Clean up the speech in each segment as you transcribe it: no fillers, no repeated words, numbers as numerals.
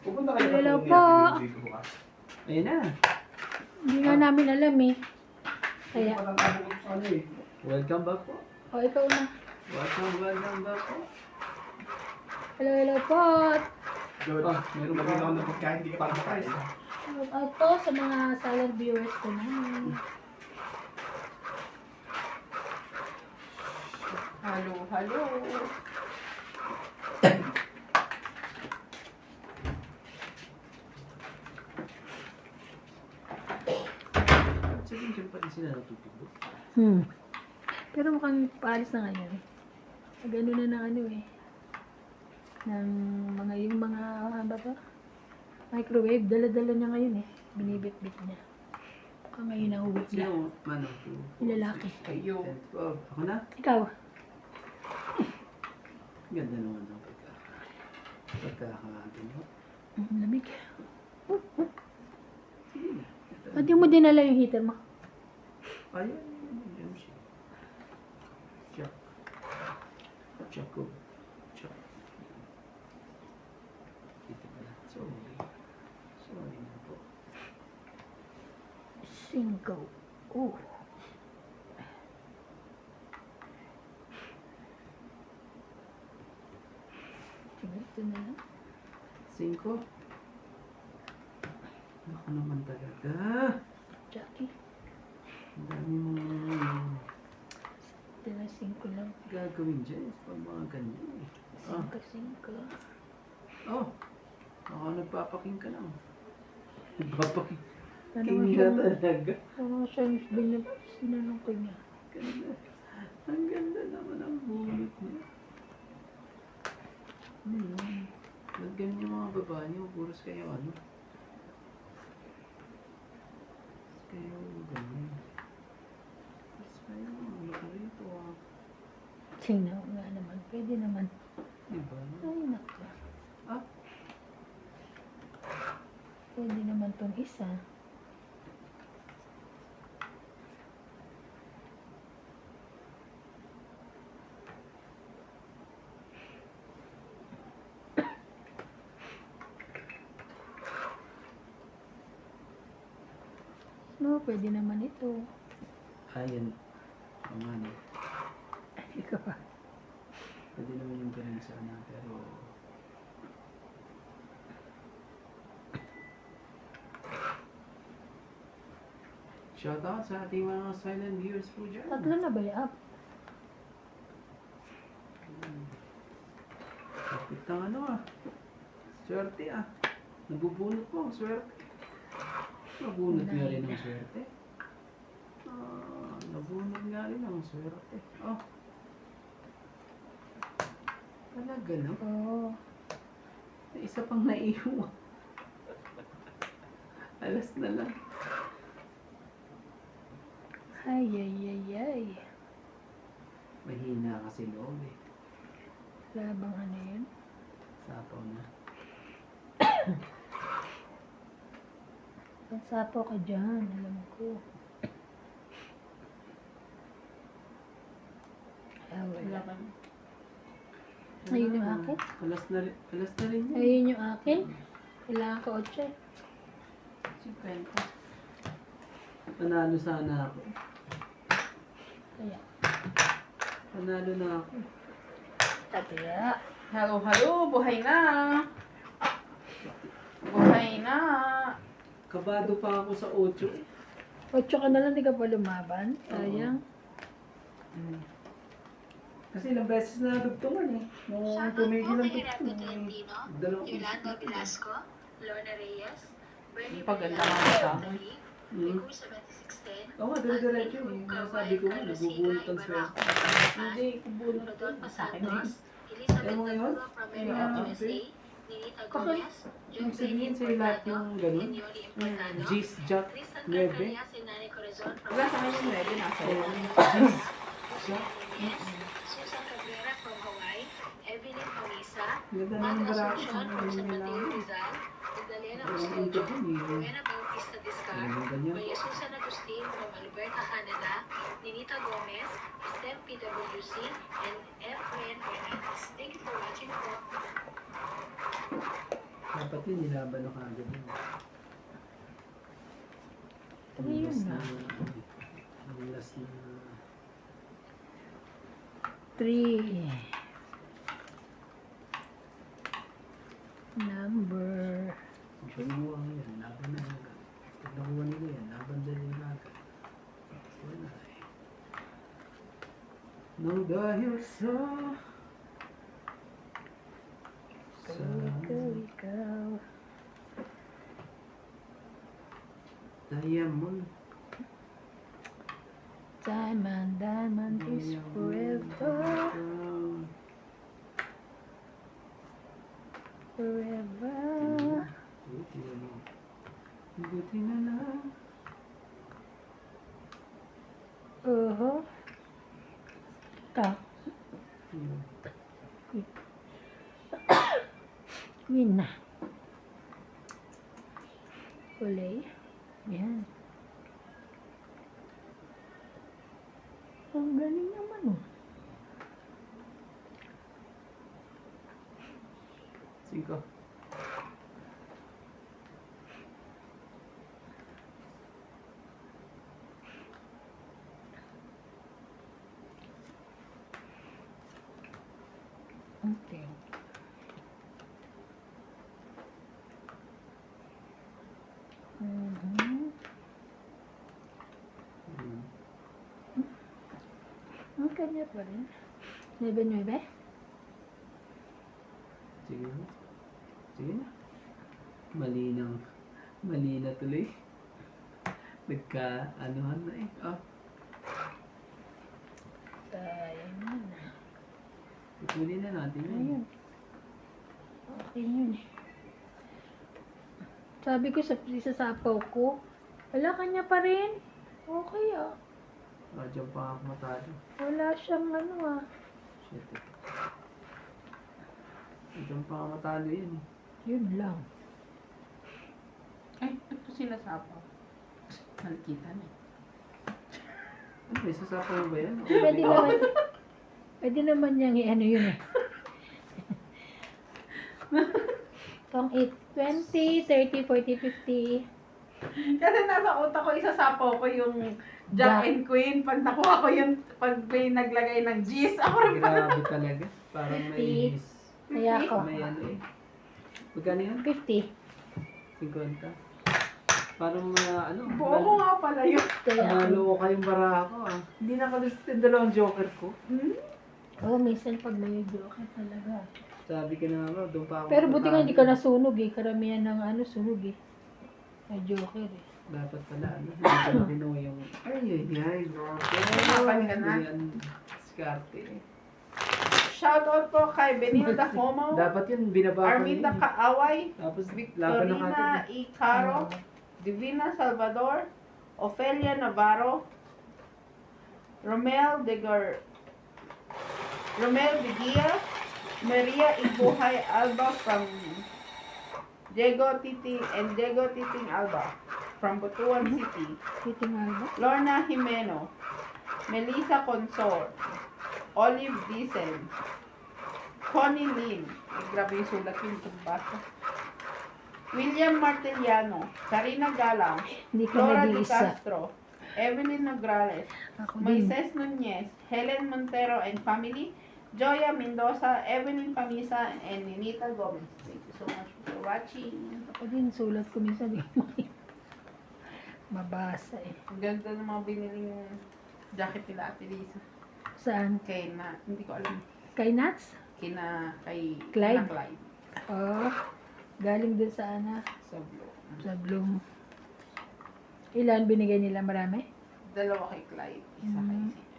Pupunta kayo sa Hello tulong po. niya, dito bukas. Ayun na. Hindi nga namin alam eh. Kaya, Parang tawag ko sa ano eh. Welcome back po. o ikaw na. Welcome back po. Hello po. Good. Oh, meron Lagyan pa. ako ng pagkain, hindi ka parang makain. Shout out po sa mga silent viewers ko namin. Halo, halo. Sabihin dyan pa rin sila natutulog. Pero mukhang paalis na ngayon. Gano'n na ng ano eh. Ng mga yung mga ano ba? Microwave. Dala-dala niya ngayon eh. Binibit-bit niya. Mukhang ngayon nahuwit niya. Sino? Mano? Yung lalaki. Kayo. 10, 12. Ako na? Ikaw. Ganda naman ng pagkakatin mo. Lamig. Sige na. Ba't di mo dinala yung heater mo? Ayun. Ayun siya. Check. Check ko. Check. Dito pala. Sorry. Sorry na po. 5. Oh. Ito na lang. 5. Ako naman talaga. Jackie. Ang dami mong Ito na 5 lang. gagawin dyan. Pag mga ganyan eh. Ah. 5. Oh. Ako nagpapaking ka lang. Nagpapaking. Ano King nga na siya? talaga. Ano nga siya? Sinanong ko niya. Ganda. Ang ganda naman ang bunot niya. Ano yun? Ba't ganyan yung mga babae niyo? Puros kayo ano? Puros kayo ganyan. Puros kayo ano ka rito ah. Sino nga naman. Pwede naman. Diba? Ay, naku. Ah? Pwede naman tong isa. No, pwede naman ito. Ayan. Ang ano. Ikaw pa. Pwede naman yung ganun sana pero... Shoutout sa ating mga silent viewers po dyan. Tatlo na ba yan? Kapit ng ano ah. Swerte ah. Nabubunot po ang swerte. Nabunot nga rin ang swerte. Ah, nabunot nga rin ang swerte. Oh. Talaga no? Oo. May isa pang naiiwan. Alas na lang. Ay, ay, ay, ay. Mahina kasi loob eh. Wala bang ano yun? Sapaw na. Pansapo ka dyan, alam ko. Ah, wala. Ayun yung akin. Alas na rin yun. Ayun yung akin. Kailangan ko 8. 50. Panalo sana ako. Kaya. Panalo na ako. Kaya. Halo, halo. Buhay na. Buhay na. Kabado pa ako sa 8 eh. 8 ka na lang, di ka pa lumaban. Sayang. Kasi ilang beses na dugtungan eh. Nung tumigil ang Renato dugtong. Tolentino, Dalawang Yolanda Velasco, Lorna Reyes, Bernie Paganda Bernal, nga siya. Dali, Hmm. Nicole 7610, Oo nga, dire-diretso eh. Yung sabi ko nga, nagbubunot ang swerte. Hindi, kubunot ko. Rodolfo Sa akin na yun. Santos, Elizabeth Ayaw mo ngayon? Navarro from Maryland, USA, Ninita Gomez, John Ibig sabihin Benny sa'yo lahat Fernando, yung ganun? Yoli Importando, G's, Jack, Tristan 9. Carcarias and Nani Corazon from Wala sa akin yung 9. Nasa iyo. G's, Jack. Susan Cabrera from Hawaii, Evelyn Orisa, Ganda na yung Magda barako Asuncion sa from mga San Mateo lang. Rizal, Magdalena Ang Custodio, ito din eh. Rowena Bautista Discar, Ang ganyan. Maria Susan Agustin from Alberta, Canada, Ninita Gomez, Steph PWC, and F. Ren Hernandez. Thank you for watching po. Dapat yun, nilaban na kagad yun. Three yun na. Ang last na... 3. Number. Pag nakuha mo yan, laban na agad. Pag nakuha nila yan, laban din nila agad. Wala eh. No dahil sa... Ikaw. Diamond. Diamond is forever. Forever. Buti na lang. Buti na lang. Ikaw. Hmm. Queen na. Kulay. Yan. Ang galing naman oh. Cinco. Okay. Hmm. Ang kanya pa rin. 9-9. Sige na. Sige na. Mali na tuloy. Nagka-anuhan na eh. Oh. Tayo na. Ikunin na natin yun. Ayun. Okay yun. Sabi ko sa sasapaw ko, wala kanya pa rin. Okay ah. Diyan pa ako matalo. Wala siyang ano ah. Shit. Diyan pa ako matalo yun. Yun lang. Ay, ito sinasapaw. Nakikita na. Ano, may sasapaw ba yan? Pwede naman niyang ano yun eh. Pang 8, 20, 30, 40, 50. Kasi nasa utak ko, isasapaw ko yung Jack and Queen. Pag nakuha ko yung, pag may naglagay ng G's, ako rin pala. Grabe talaga. Parang may... Kaya ako. May ano eh. Magkano yan? 50. 50. Parang ano? Buo ko nga pala yun. Kaya ako. Nalo kayong bara ako ah. Hindi nakalusot yung dalawang joker ko. Oh, minsan pag may joker talaga. Sabi ko na nga, doon pa ako. Pero buti nga hindi ka nasunog eh. Karamihan ng ano sunog eh. May joker eh. Dapat pala ano. Hindi ko kinuha yung... Ay, grabe. Kapan ka na. Yan. Diskarte eh. Shoutout po kay Benilda Homo, Dapat yun, binaba ko Arminda yun. Kaaway, Tapos, laban na Victorina kagad. E. Caro, Divina Salvador, Ofelia Navarro, Romel de Guia, Maria Ibuhay Alba from Diego Titing Alba from Butuan City, Kiting alba. Lorna Jimeno, Melissa Consor, Olive Diesel, Connie Lin, grabe yung sulat yung pagbasa. William Martiliano, Karina Galang, Hindi ka Flora Di nag-iisa. Castro, Evelyn Nograles, Ako din. Moises Nunez, Helen Montero and family, Joya Mendoza, Evelyn Pamisa, and Ninita Gomez. Thank you so much for watching. Ako din. Sulat ko minsan di ko mabasa eh. Ang ganda ng mga biniling jacket nila Ate Lisa. Saan? Kay na, hindi ko alam, Kay Nats? kay Clyde? Clyde. Oh. Galing din sa ana. Sa blue. Sa Bloom. Ilan binigay nila? Marami? Dalawa kay Clyde, isa kay CJ.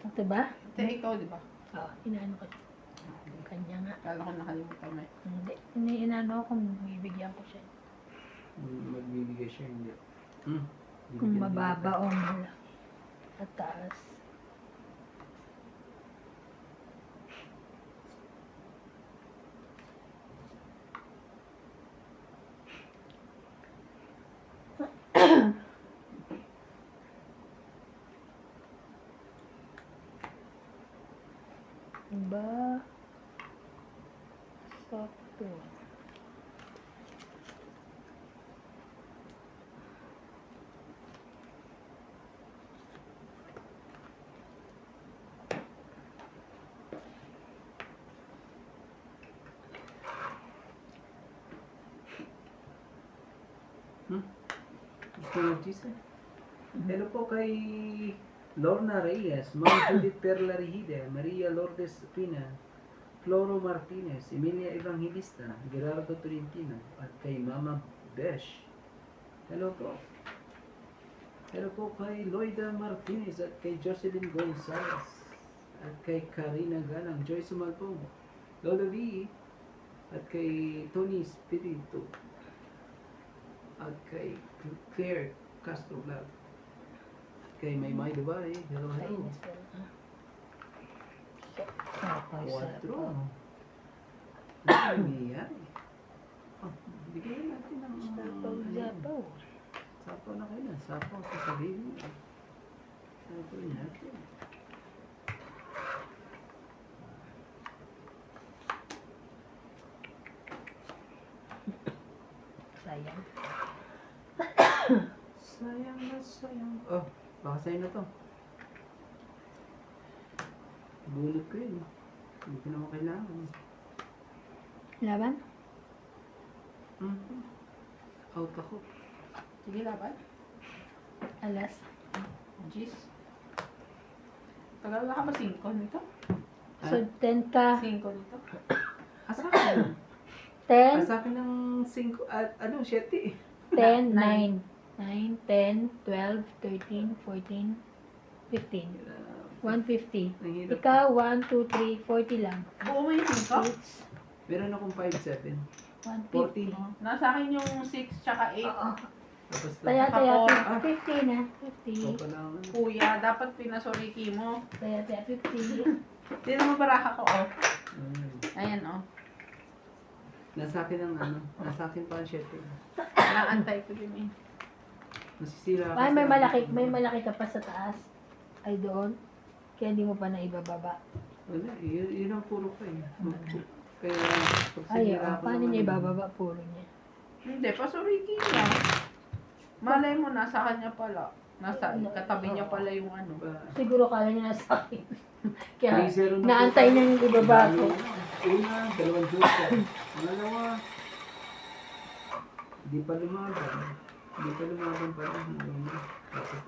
Ito ba? Ito ikaw, di ba? Oo. Inaano ko. Kanya nga. Kala ko nakalimutan mo. Hindi. Inaano ko. Bibigyan ko siya. Magbibigay siya, hindi. Kung mababa o malaki. At taas. Ba? Sakto. Gusto mo mag-cheese eh? Hello po kay Lorna Reyes, Ma'am Judith Perla Rihide, Maria Lourdes Pina, Floro Martinez, Emilia Evangelista, Gerardo Tolentino, at kay Mama Besh. Hello po. Hello po kay Loida Martinez at kay Jocelyn Gonzalez at kay Karina Galang, Joyce Sumalpong, Lola V at kay Tony Spirito at kay Claire Castro Vlog at kay Maymay Dubai. Hello, hello. Kainis ko na. Sapaw, Quatro. sapaw. Ano nangyayari? Oh, bigyan natin ng Sapaw, sapaw. Sapaw na kayo na. Sapaw sa sarili mo. Sapaw natin. Sayang. Sayang na sayang. Oh, baka sa'yo na to. Bunot ko yun. Hindi ko naman kailangan. Laban? Out ako. Sige, laban. Alas. Jeez. Tagal na ka ba 5 nito? So, 10 ka. 5 nito? Asa akin? 10, Asa akin ng 5, ano, 7 eh. 10, 9. 9, 10, 12, 13, 14, 15. 150. Nahirap. Ikaw, 1, 2, 3, 40 lang. Buo mo yung 5? 6, Meron akong 5-7. 150. 40. Nasa akin yung 6 tsaka 8. Tapos Taya, Ah. 50 na. Ito 50. pa lang. Kuya, dapat pinasoriki mo. Taya, 50. Hindi mo baraka ko, oh. Mm. Ayan, oh. Nasa akin ang ano, nasa akin pa ang 7. Naantay ko din eh. Masisira Ay, may sa- malaki ka pa sa taas. Ay, doon. Kaya hindi mo pa naibababa. Wala, yun ang puro ko eh. Kaya, pag Ay, sinira ko paano naman niya yun, ibababa? Puro niya. Hindi, pasoriki niya. Malay mo, nasa kanya pala. Nasa katabi niya pala yung ano. ba, Siguro kala niya nasa akin. Kaya, 3-0 na naantay po niya yung ibaba ko. Una, 2 joker. Pangalawa, di pa lumaban. Di pa lumaban pa rin. Tapos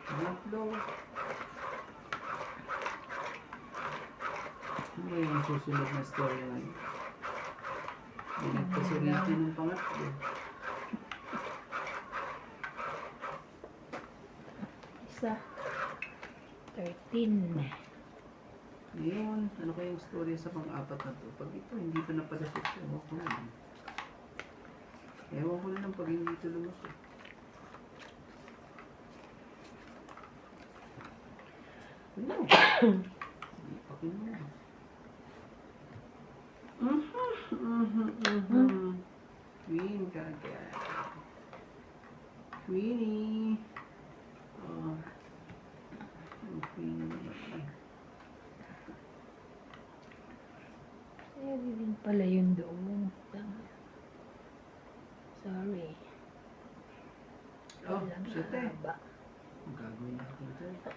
tatlo. Ano yung susunod na story ngayon? Hindi nagpasuriti ng pangatlo. Isa. 13. Ngayon, ano kayong story sa pang-apat na to? Pag ito, hindi pa napalasot. Ewan ko na. Ewan ko na lang pag hindi ito lumusot. Ano? Hindi pa kinuha. Queen kagad. Queenie. Oh. Queenie. Kaya din pala yun doon. Sorry. Oh, Walang shit eh. haba. Ang gagawin natin ito.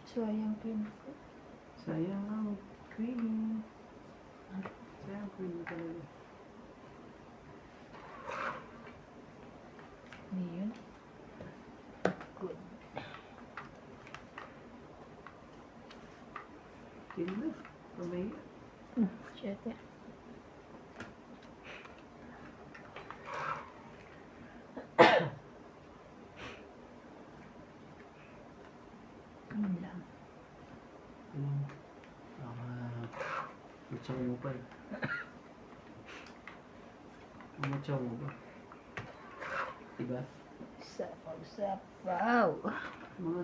Sayang pin ko. Sayang ang Queenie. Sayang Queenie talaga. Hindi yun. Good. Tingnan na. Pamahiya. 7. Yun lang. Matsaw mo pa eh. Matsaw mo ba? Diba? Sapaw, sapaw. Mga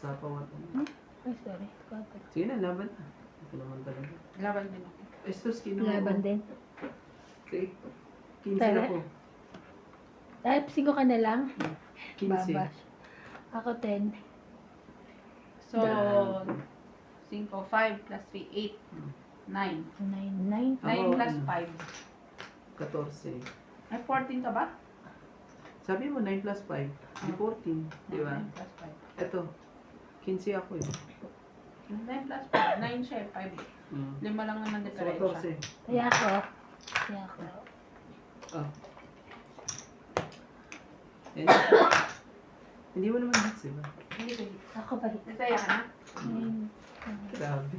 sapaw at ano. Ay, sorry. Kapag. Sige na, laban na. Ito naman talaga. Laban din ako. Estos, kinuha Laban din. Okay. 15 Tara. ako. Type 5 ka na lang. 15. Babas. Ako 10. So, 5, 5 plus 3, 8, 9. 9. 9 Ako, plus ano? 5. 14. Ay, 14 ka ba? Sabi mo 9 plus 5, di 14, di ba? 9 plus 5. Ito, 15 ako eh. 9 plus 5. 9 siya, 5. Mm. 5 lang naman So, diferensya. 14. Kaya ako. Kaya ako. Ah. Eh, hindi mo naman hits, diba? Hindi ko. Ako pa rin. Nasaya ka na? 9. Grabe.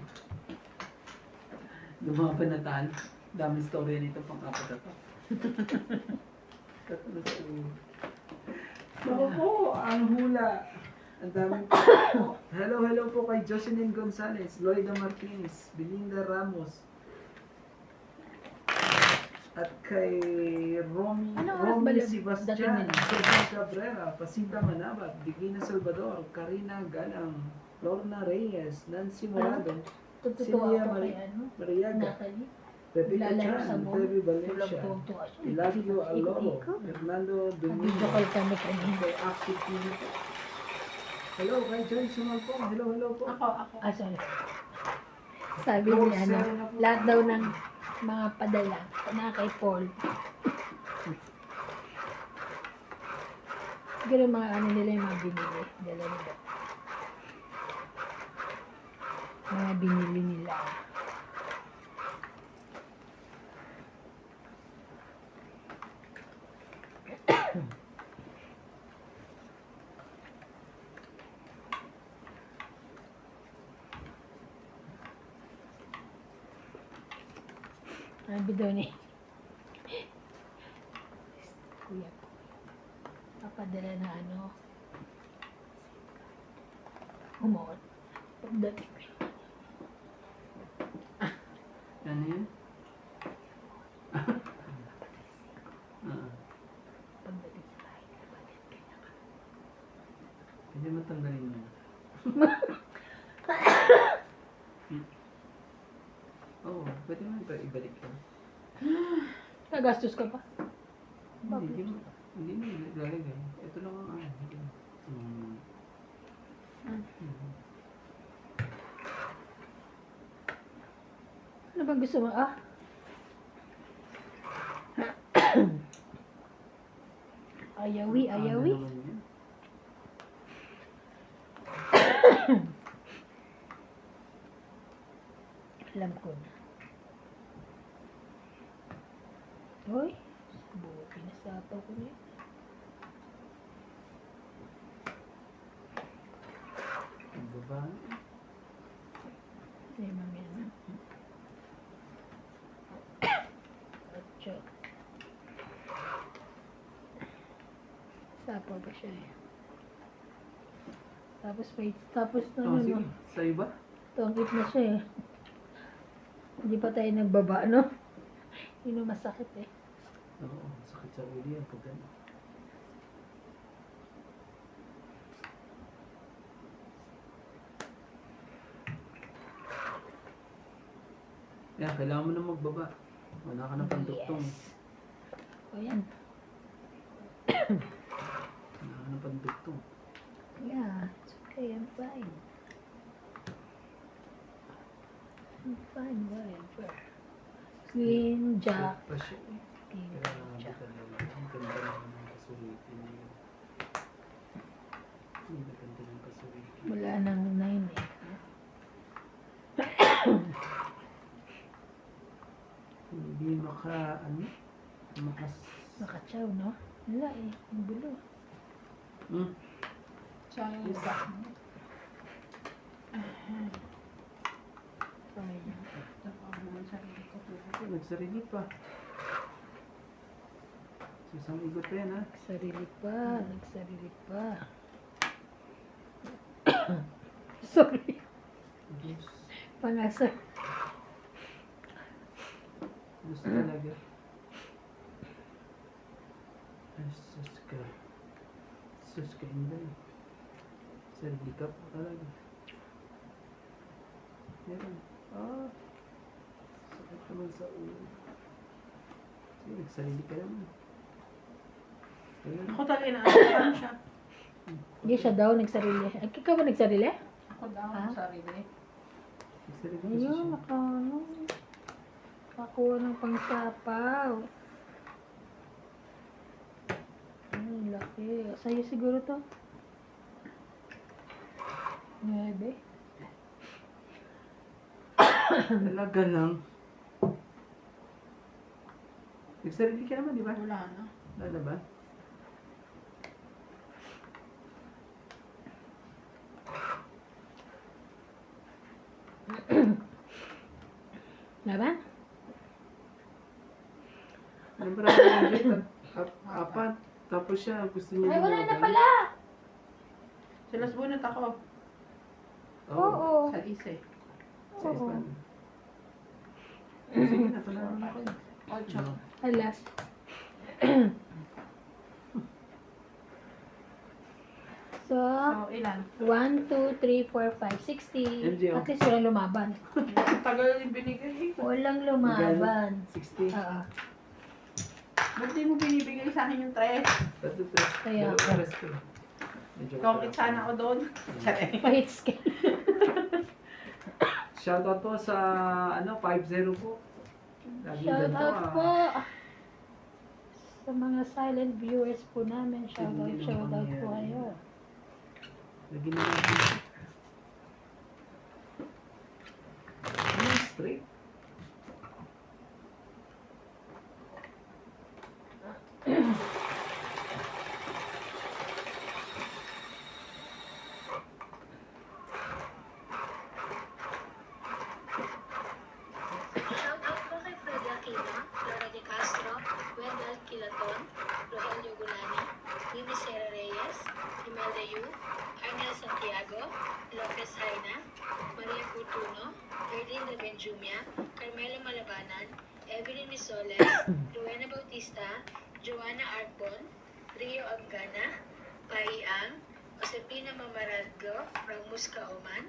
Lumaban na tayo. Daming story nito pang-apat na to. Tatlo sa ulo. Naku po, ang hula. Ang daming hello po kay Jocelyn Gonzalez, Loida Martinez, Belinda Ramos, at kay Romy Ano oras ba dating Sebastian, nila? Cesar Cabrera, Pasinta Manabat, Divina Salvador, Karina Galang, Lorna Reyes, Nancy Morado, Tutuwa Celia ako kay ano. Mariaga, Natalie. Rebecca Lalaro sa Chan, mall. Debbie Tulog Valencia, ko tuwa siya. Ilagio Aloro, Ikot-ikot. Fernando Nag-video Domingo, call kami kanina. kay Active TV po. Hello, kay Joy Sumalpong. Hello po. Ako. Ah, sorry. Sabi niya, ano, lahat daw ng mga padala na kay Paul. Siguro mga ano nila yung mga binili. Dala nila. Mga binili nila. Sabi daw ni Kuya, papadala na ano, umuot. Pagdating ko. Ano yun? Ah, Pagdating sa bahay, kapatid ko na. Pwede mo tanggalin mo. Oo, pwede mo ibalik ka. Nagastos ka pa? Hindi mo ilalagay. Ito lang ang ano. Ano bang gusto mo? Ah? Ayawi. Ano naman yun? Alam ko na. Hoy, buti nasapaw ko na yun. Ang babae. Ay, mami na. Ocho. Sapaw pa siya eh. Tapos na Oh, ano, sige. no? Sa iba? Tungkit na siya eh. Hindi pa tayo nagbaba, no? Yun ang masakit eh. Oo, sakit sa ulo yan pag gano'n. Yan, kailangan mo na magbaba. Wala ka na panduktong. Yes. O yan. Wala ka na panduktong. Yeah, it's okay. I'm fine. I'm fine, whatever. Queen Jack. Pa siya eh. King Grabe Jack. talaga. Ang ganda naman ng kasulitin niya. Ang ganda ng kasulitin. Wala nang 9 eh. Hindi Makachaw, no? Wala eh. Ang bulo. Siya yung isa. Sorry. Nagsarili pa. Isang igot pa yan ha. Nagsarili pa. Nagsarili pa. Sorry. Diyos. Pangasa. Diyos talaga. Ay, sus ka. Sus ka, hindi. Sarili ka po talaga. Meron. Ah. Sakit naman sa ulo. Sige, nagsarili ka naman. Ayun. Ako talaga na ano siya. Hindi siya daw nagsarili. Ay, ikaw ba nagsarili? Ako daw, Ha? sarili. Nagsalita kasi Ayun, siya. nakakuha ng pangsapaw. Ay, laki. Sa'yo siguro to. 9. Talaga lang. Nagsarili ka naman, di ba? Wala na. Wala ba? Laban? Ano ba naman yung apat. Tapos siya, gusto niya Ay, wala na lumaban. pala! Silas bunot ako. Oo. Sa lise. Sa Oo. Ispan. Sige na, tunaran ako. Ocho. Alas. So, So, ilan? 1, 2, 3, 4, 5, 60. MJ, oh. At least walang lumaban. Ang tagal yung binigay. Walang lumaban. 60. Oo. Ba't di mo binibigay sa akin yung 3? Tatlo, tres. Kaya Dalawa, ako. tres ko. Medyo Comment masarap. sana ako doon. Tsare. Pahit scale. Shoutout po sa 50 po. Lagi Shout ganito, out po sa mga silent viewers po namin. Shout Hindi out naman po yan. kayo. Lagi na natin. Straight. Shoutout po kay Freddy Aquino, Laura De Castro, Wendell Kilaton, Rogelio Gulani, Mimi Sera Reyes, Imelda Yu, Arnel Santiago, Lopez Haina, Maria Fortuno, Erdin de Benjumia, Carmelo Malabanan, Evelyn Misoles, Rowena Bautista, Joanna Arbon, Rio Abgana, Pai Ang, Josepina Mamaradgo, Ramos Kaoman,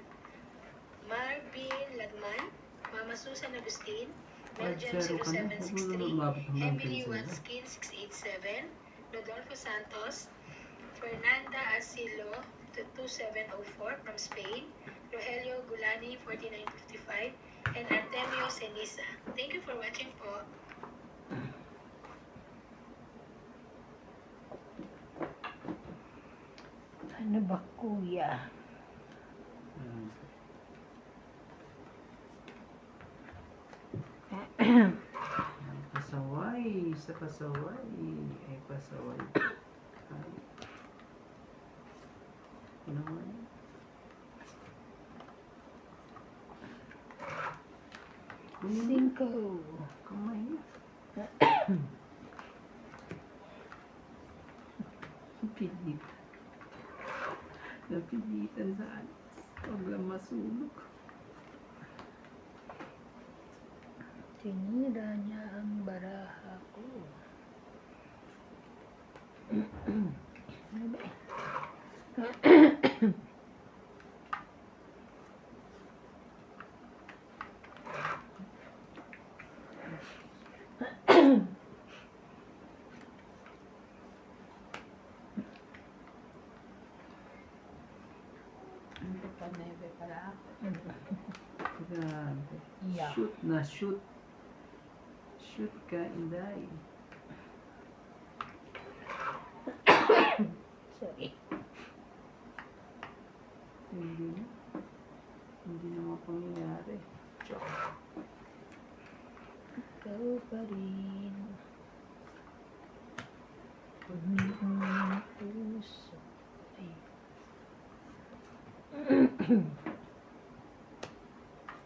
Marvin Lagman, Mama Susan Agustin, Belgium 0763, Emily Watskin 687, Rodolfo Santos, Fernanda Asilo 2704 from Spain, Rogelio Gulani 4955, and Artemio Senisa. Thank you for watching po. Ano ba kuya? Pasaway, sa pasaway, ay pasaway. Ay. Ano nga yun? Cinco. Kamay niya. Pilit. Napilitan sa alis. Huwag lang masunog. Tinira niya ang baraha ko. Ano ba eh? Ito pa neve pala. Grabe. Yeah. Shoot na shoot. Shoot ka, Inday. Sorry. Hindi na. Hindi na mga pangyayari. Joke. Ikaw pa rin. Ang puso ay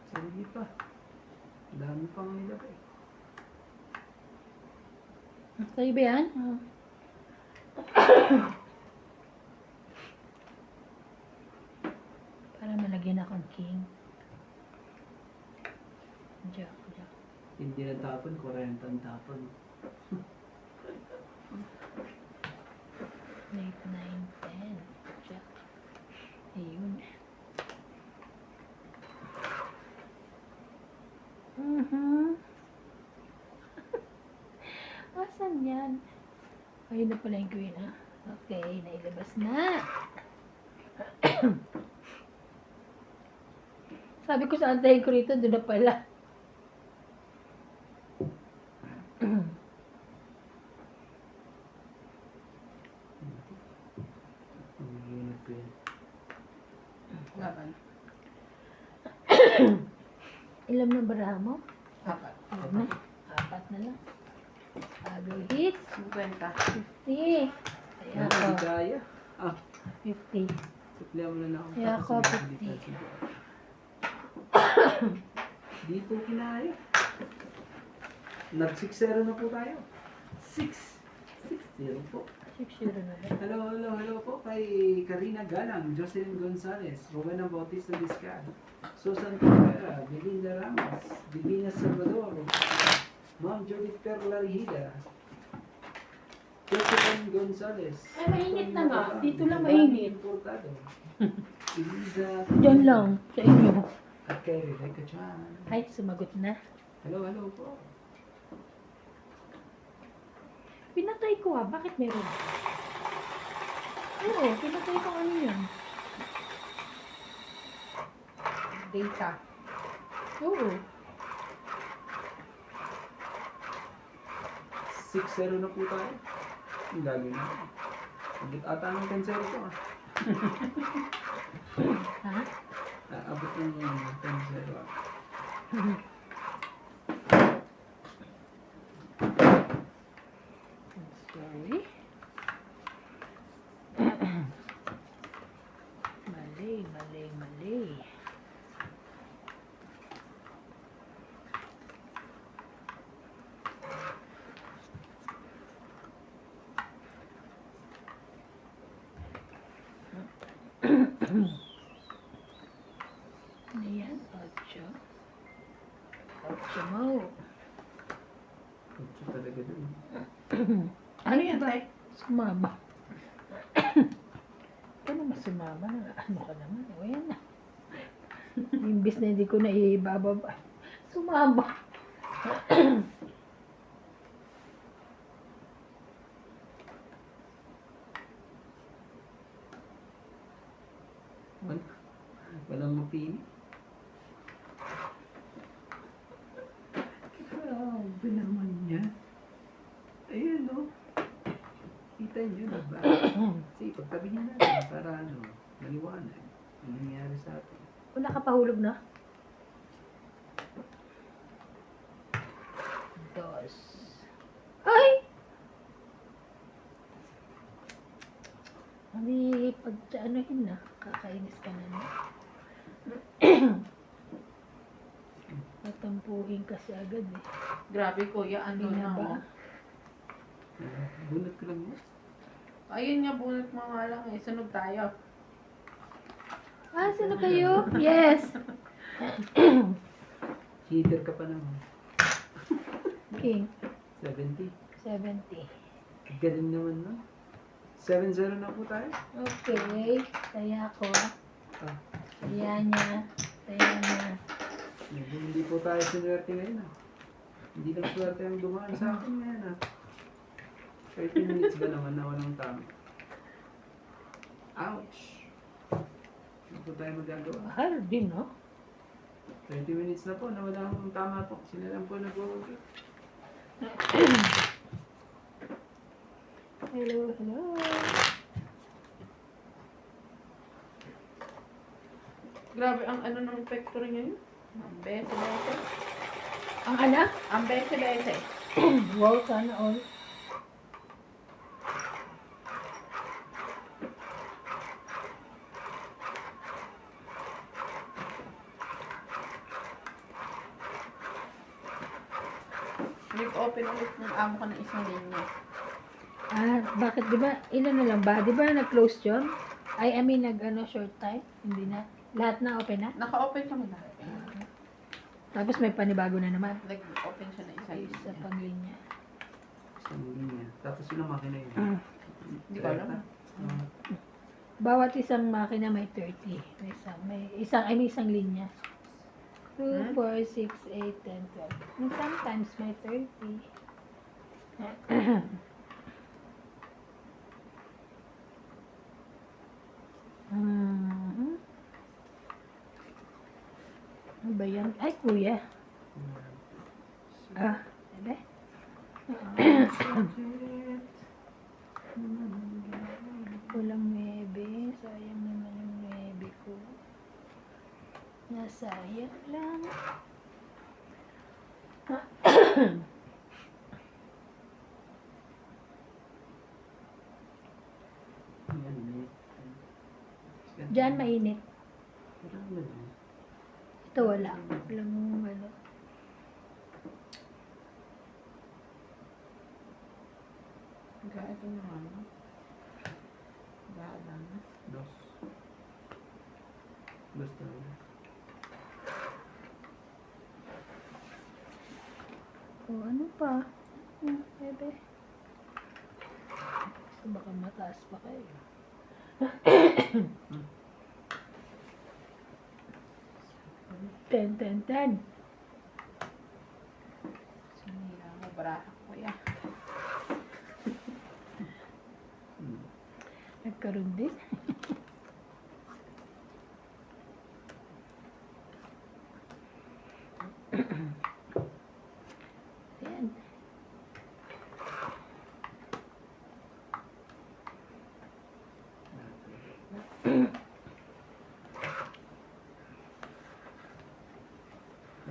Sarili pa. Dami pang nilagay. sa'yo ba yan? Para malagyan akong king. Jack. Hindi na tapon, 40 ang tapon. 8, 9, 10. Jack. Ayun. Asan yan? Ayun na pala yung queen, ha? Okay, nailabas na. Sabi ko sa antayin ko rito, doon na pala. Pag-iinit ko yan. Laban. Ilan na baraha mo? Apat. Huwag na. 4 na lang. Bago hit. 50. 50. Kaya Ano, ako. di kaya. 50. Suklihan mo na ako. Kaya Tapos ako, hindi 50. tayo. Di po kinaya. Nag-6-0 na po tayo. 6-0 po. 6-0 na lang. Hello po kay Karina Galang, Jocelyn Gonzalez, Rowena Bautista Vizcar, Susan Rivera, Belinda Ramos, Divina Salvador, Ma'am Judith Perla Rihida, Jocelyn Gonzalez. Ay, mainit na nga. Dito lang mainit. Portado, Eliza. Diyan lang. Sa inyo. At kay Rebecca Chan. Ay, sumagot na. Hello po. Pinatay ko Bakit meron? Oo, pinatay ko ano yan. Data. Oo. 6-0 na po tayo. Ang gagawin na. Abot ata ng 10-0 to Ha? Abot ng 10-0 Sorry. Mali. Ano yan? 8. 8 mo. Kutso talaga dun. Ano yan, Tay? Sumama. Ano mas sumama na? Ano ka naman? O yan na. Imbis na hindi ko na ibababa. Sumama. Walang mapili. Grabe naman niya. Ayan o. Kita niyo, diba? Kasi pagtabi niya natin para maliwanag. Ano nangyari sa atin. Wala ka pahulog na? 2. Ay! Mami, pag anuhin na, kakainis ka na na. Tatampuhin kasi agad eh. Grabe, kuya. Ano Hindi na, na ba? oh. Bunot ko lang yun. Ayun nga, bunot mo nga lang eh. Sunog tayo. Ah, sino kayo? Yes! Heater ka pa naman. King. 70. 70. Galing naman no? 7-0 na po tayo. Okay. Saya ako. Ah, Saya niya. Saya niya. medyo hindi po tayo sinuwerte ngayon Hindi lang swerte ang dumaan sa akin ngayon 30 minutes ba naman na walang tama? Ouch! Ano po tayo magagawa? Mahal din, no? 30 minutes na po na wala akong tama po. Sila lang po nag-work. Hello. Grabe, ang ano ng factory ngayon. Ang bese-bese. Ang anak? Ang bese-bese. Wow, sana all. Nag-open ulit ng amo ko ng isang linya. Ah, bakit? Di ba? Ilan na lang ba? Di ba nag-close yun? I mean, short time? Hindi na. Lahat na open na? Naka-open kami na. Tapos may panibago na naman. Nag-open siya ng isang Ay, linya. sa panglinya. Isang linya. Tapos yun ang makina yun. Hindi ko alam. Bawat isang makina may 30. May isang linya. 2, 4, 6, 8, 10, 12. And sometimes may 30. ba yan? Ay, kuya. Ah, ebe. Walang 9. Sayang naman yung 9 ko. Nasayang lang. Diyan mainit. Ito wala. Walang ano. Ito na ano. Bahala na. Dos. Dos talaga. O ano pa? Ebe. So, baka mataas pa kayo. 10, 10, 10. Sinira mo baraha ko ya. Nagkaroon din. Ayan.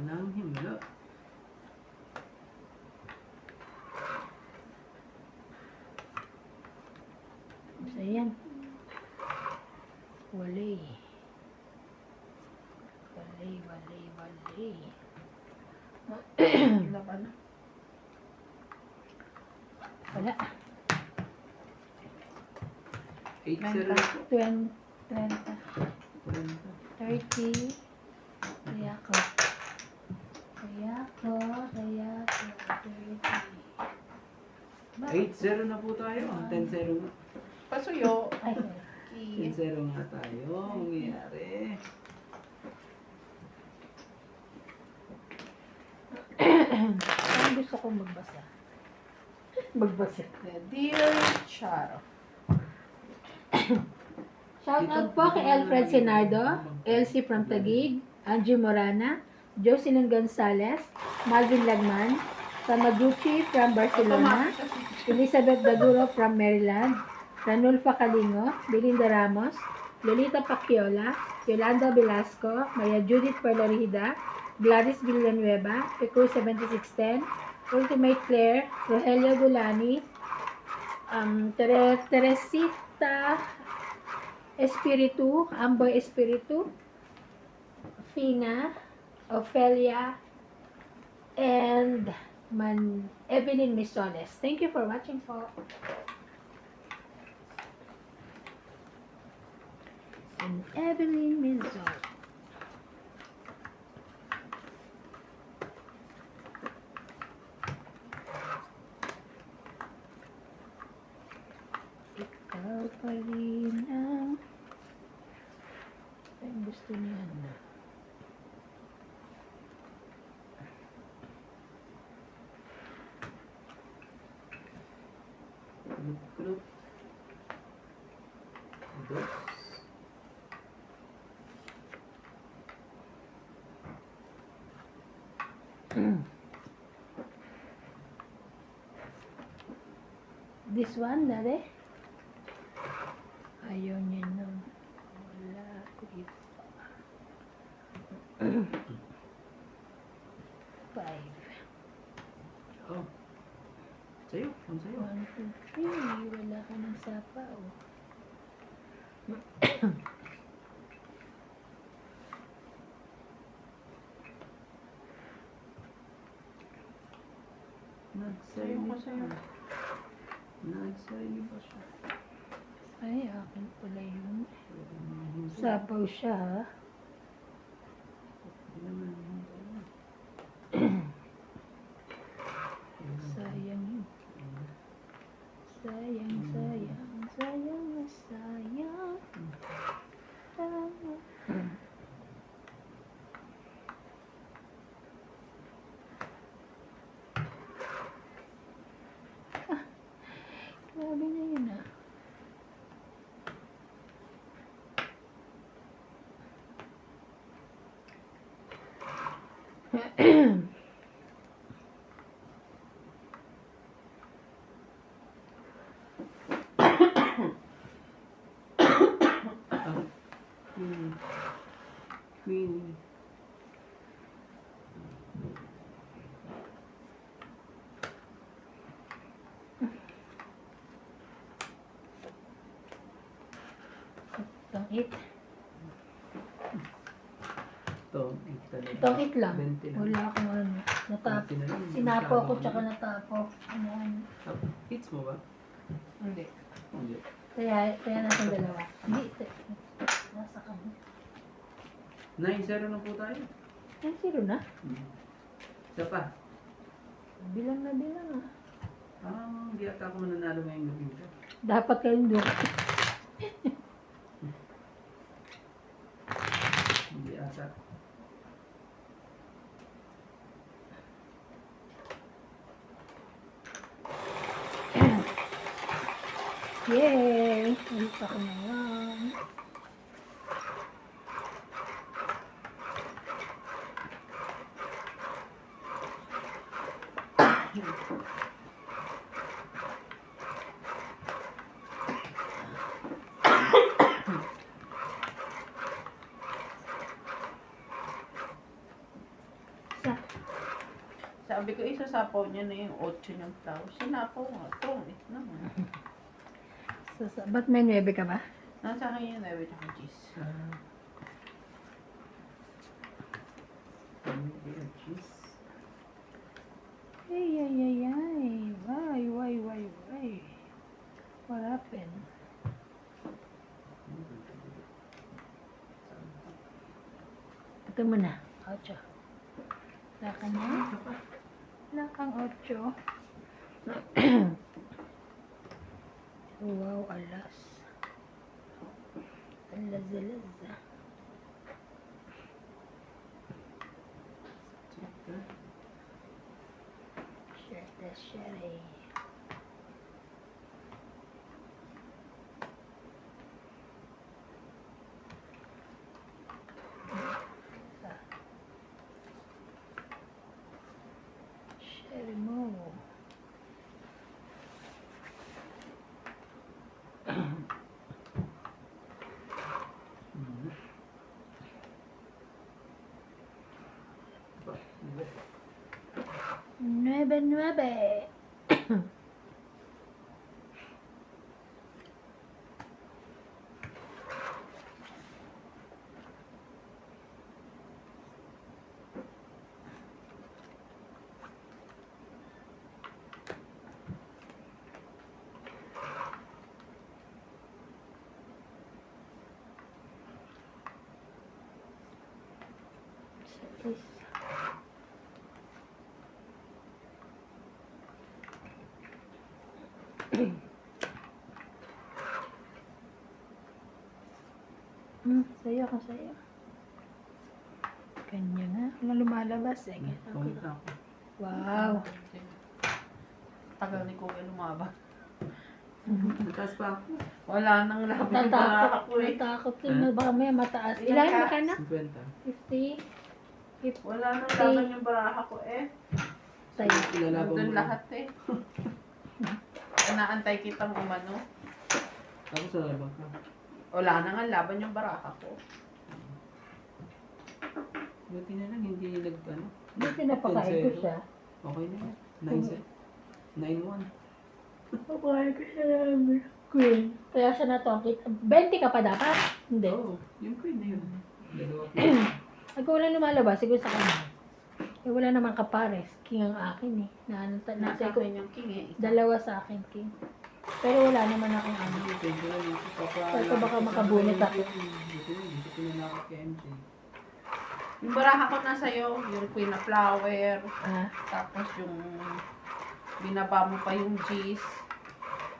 Kanang himla. So, ayan. Wali. Wali. Laban na. Wala. 8-0 na po. 20, 30, 40. 30. Kaya ko. 30. 8-0 na po tayo. 10-0 na. Pasuyo. Ay, sorry. 10-0 nga tayo. Ang nangyayari. Parang gusto kong magbasa. Magbasa. Dear Charo. Shout out po kay Alfred Senardo, Elsie from Taguig, Angie Morana, Jocelyn Gonzalez, Malvin Lagman, Samaguchi from Barcelona, Elizabeth Daguro from Maryland, Ranulfa Calingo, Belinda Ramos, Lolita Pacchiola, Yolanda Velasco, Maria Judith Perlarida, Gladys Villanueva, Pico 7610, Ultimate Claire, Rogelio Gulani, Teresita Espiritu, Amboy Espiritu, Fina, Ophelia, and Evelyn Misones. Thank you for watching po. And Evelyn Misones. Ikaw pa rin ang gusto niya na. Kulot. Dos. This one, dali. Ayaw niya nang wala dito. 5. Oh. Sa'yo. Kung sa'yo. 1, 2, 3. Wala ka ng sapa, oh. Nag-sign Ayoko pa siya. Nag-sign pa siya. Ay, akin pala yun. Sapaw siya, ha? Hindi naman. Sayang yun. Sayang. Grabe na yun, ah. Queen. Itong it. Ito, talaga. Itong it lang. 20 lang. Wala akong ano. Natapo. 20 na lang. Sinapo ako tsaka natapo. Ano. Hits mo ba? Hindi. Hindi. Kaya nasa dalawa. Hindi. Nasa kami. 9-0 na po tayo. Ay, zero na. Isa pa. Bilang na bilang ah. Hindi ata ako mananalo ngayong gabi ito. Dapat kayong doon. Hindi ata. Yay! Ulit ako na yan. Sa, Sabi ko, isasapaw niya na yung 8 niyang tao. Sinapaw nga. Tongit naman. ba't may 9 ka ba? Nasa akin yun, Ewe, tsaka cheese. Cheese. Ay, ay, ay, ay. Why? What happened? Ito mo na. 8. Wala ka na? Wala kang 8. Wow, alas. Alas. Share. Share mo. Nuebe. Is sayo ka sayo. Kanya nga. Walang lumalabas eh. Pumit na ako. Wow. Tagal ni Kuya lumaba. Nataas pa ako. Wala nang laban yung baraka ko eh. Natakot din. Baka may mataas. Ilan ba ka na? 50. 50? Wala nang laban yung baraka ko eh. Sayo. Ilalaban Nandun mo. lahat eh. Naantay kitang umano. Ako sa labang ka. Wala na nga laban yung baraka ko. Buti na lang, hindi nag-ano. Hindi pinapakain ko siya. Okay na yan. 9-1. Papakain ko siya namin. Queen. Kaya siya natongkit. 20 ka pa dapat? Hindi. Oo, yung queen na yun. Dalawa ko. Pag wala lumalabas, siguro sa kanya. Eh, wala naman kapares. King ang akin eh. Nasa Nasa ko. akin yung king eh. Dalawa sa akin, King. Pero wala naman akong ano. Kasi baka makabunot ako. Dito ko na nakakit kay MJ. Yung baraka ko na sa'yo, yung queen na flower. Ah, Tapos yung binaba mo pa yung cheese.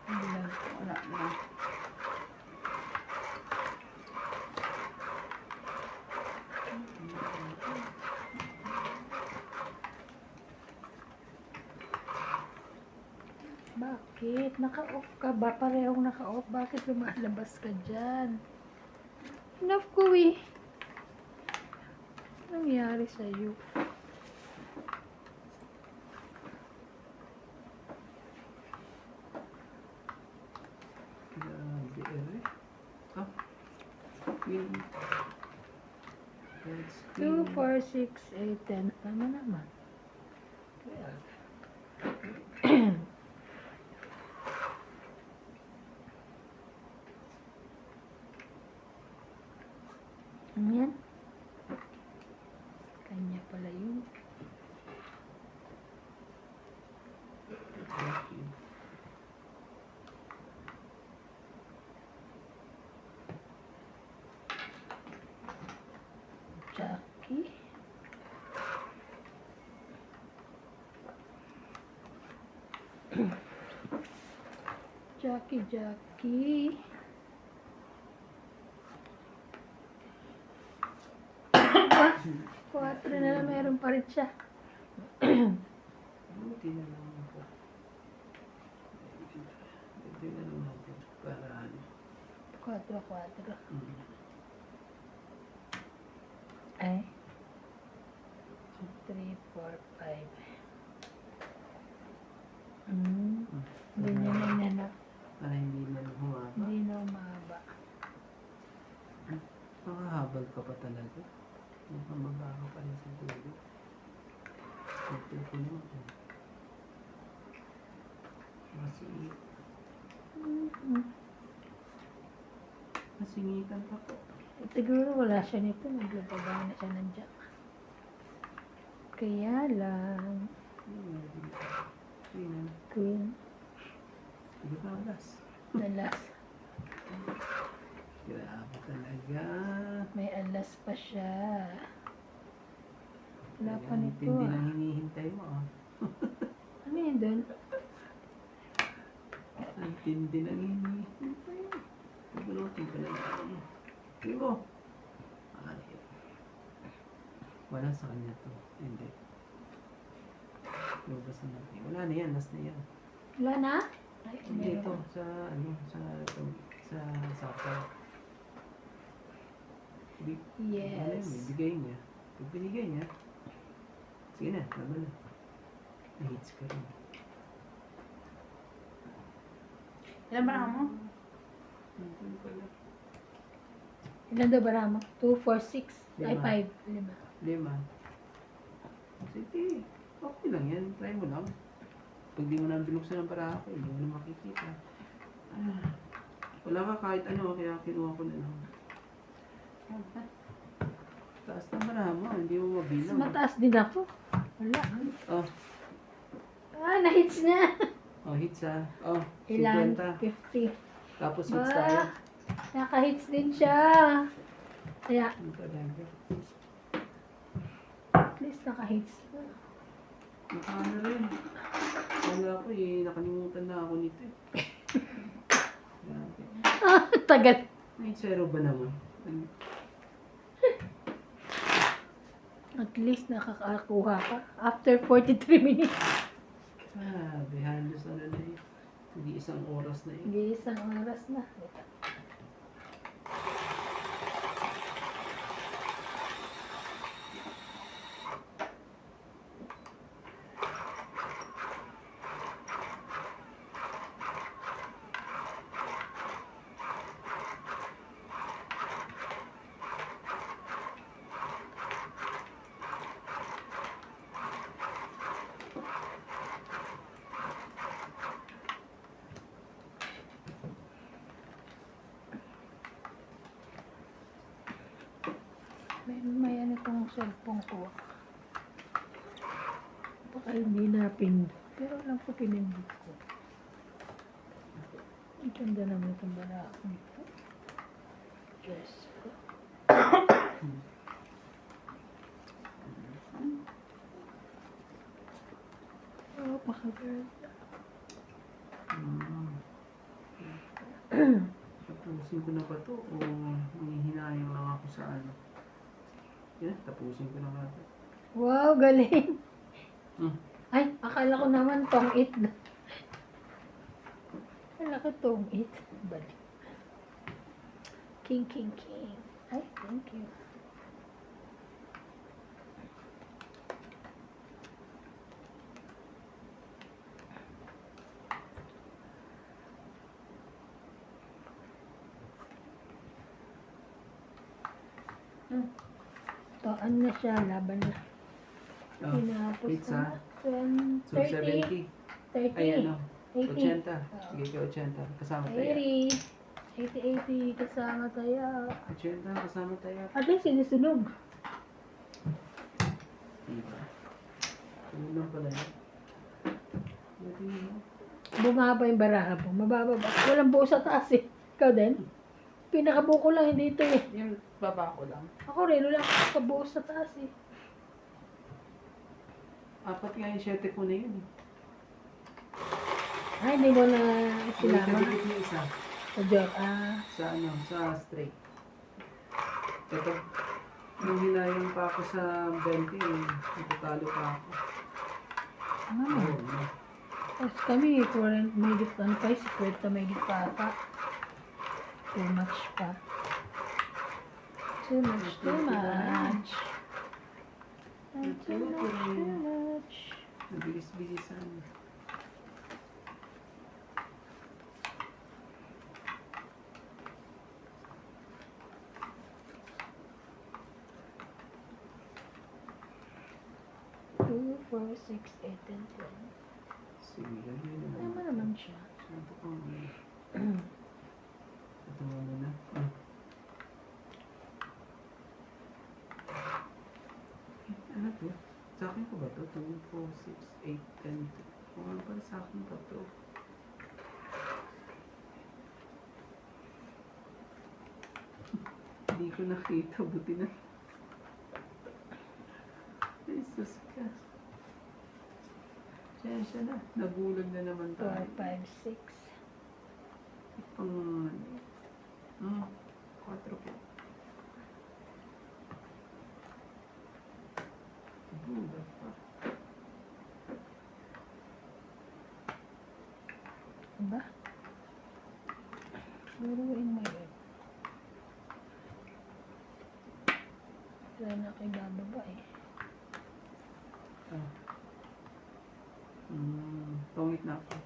wala. Wala na. Bakit? Naka-off ka ba? Parehong naka-off. Bakit lumalabas ka dyan? Enough ko eh. Anong nangyari sa'yo? Queen. That's 2, queen. 4, 6, 8, 10. Tama naman. 12. Ano yan? Kanya pala yun. Okay. Jackie. Jackie. 4 na lang, meron pa rin siya. Buti na lang ako. Buti na lang natin. Para ano. 4. Mm. Ay. 3, 4, 5. Ganyan na yun, Para hindi na humaba. hindi na umaba. Nakahabal ka pa talaga. Nakamaba ka pa rin sa dulo. Ito ko naman. Masingitan pa po. Siguro wala siya nito, naglababa na siya ng jack. Kaya lang, queen, Hindi pa alas. the last, Grabe talaga. may alas pa siya. Wala pa nito Hindi ah. lang hinihintay mo ah. Ano yun doon? Ang tindi ng hinihintay. Pagulutin ka lang ano. Diba? Ay. Wala sa kanya to. Hindi. Lubas na natin. Wala na yan. Last na yan. Wala na? Ay, Hindi meron. ito. Sa ano. Sa sapaw. Ano yun, Yes. bigay niya. Pag binigay niya, sige na, laban na. Na-hits ka rin. Ilan ba mo? Hindi pala. Ilan daw ba ramo? 2, 4, 6. Ay, 5. 5. 5. Sige, okay lang yan. Try mo lang. Pag di mo na binuksan ng para ako, hindi mo na makikita. Wala ka kahit ano, kaya kinuha ko na lang. Taas na marama, hindi mo mabilang. Mataas din ako. Wala. Oh, Na-hits na. oh, hits ha. Oh, Ilan? 50. 50. Tapos hits tayo. Naka-hits din siya. Kaya, Ano talaga? at least naka-hits na. Nakaano rin. Wala ko eh, nakalimutan na ako nito eh. Grabe. Tagal. May zero ba naman? At least nakakakuha ka. After 43 minutes. Grabe, halos ano na eh. Hindi isang oras na eh. Hindi isang oras na. May ano itong cellphone ko. Baka hindi na pindot. Pero alam ko pinindot ko. Ang ganda naman itong barako nito. Diyos ko. Oh, pakaganda. Tapusin ko na ba to o manghihinayang lang ako sa ano? Yan, tapusin ko na nga to. Wow, galing. Hmm. Ay, akala ko naman tong it na. Akala ko tong it. Balik. King. Ay, thank you. To, ano na siya, laban na. Oh, Tinapos pizza. na. So 70. 30. Ay, ano? 80. 80. Sige ka 80. Kasama tayo. 80 kasama tayo. 80 kasama tayo. At least sinusunog. Diba? Ulam pala yun. Pwede yun, no? Bumaba yung baraha po. Mababa ba? Walang buo sa taas eh. Ikaw din? Pinakabuko lang, hindi ito eh. Yung baba ko lang. Ako rin, wala akong kabuo sa taas eh. Apat nga yung 7 ko na yun. Ay, hindi mo na Hindi sinama. kadikit yung isa. Sa joke, Sa ano, sa straight. Ito, nung hinayang pa ako sa 20, natatalo pa ako. ano. Oo. Tapos kami, current may discount pa, secret may pa ata. Too much pa. Too much, too much. Too much. Nabilis-bilisan. Two, 4, 6, 8, and 10. Sige, ganyan naman. Tama naman siya. Ito pa muna. Ito muna. Ano to? Sa akin ko ba to? 2, 4, 6, 8, 10. Kung ano pala sa akin pa to? Hindi ko nakita. Buti na. Jesus ka. Sensya na. Nagulag na naman 4, tayo. 5, 6. Pang... 4 po. Bulag pa. Diba? Buruin mo yun. Wala na kayo bababa eh. Tungit na ako.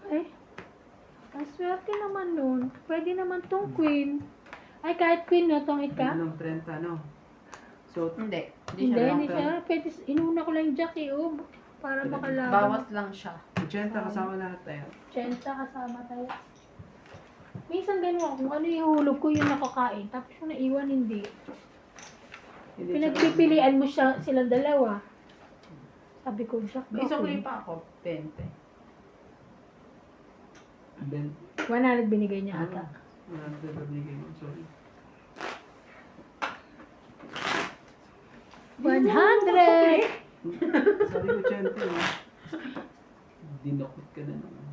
Ay, ang swerte naman nun. Pwede naman tong queen. Ay, kahit queen na tong ika. Anong 30, no? So, Hindi. Hindi, lang hindi siya. Pwede, inuna ko lang yung jack eh, oh. Para makalaban. Bawas lang siya. 80 kasama lahat tayo. 80 kasama tayo. Minsan ganun ako. Kung ano yung hulog ko, yung nakakain. Tapos yung naiwan, hindi. Hindi Pinagpipilian mo siya, silang dalawa. Sabi ko, jack ba? Isukli pa ako. 20. Ben, 100 binigay niya ata. wala na binigay mo. Sorry. 100! Sabi ko 80, no? Dinokot ka na naman.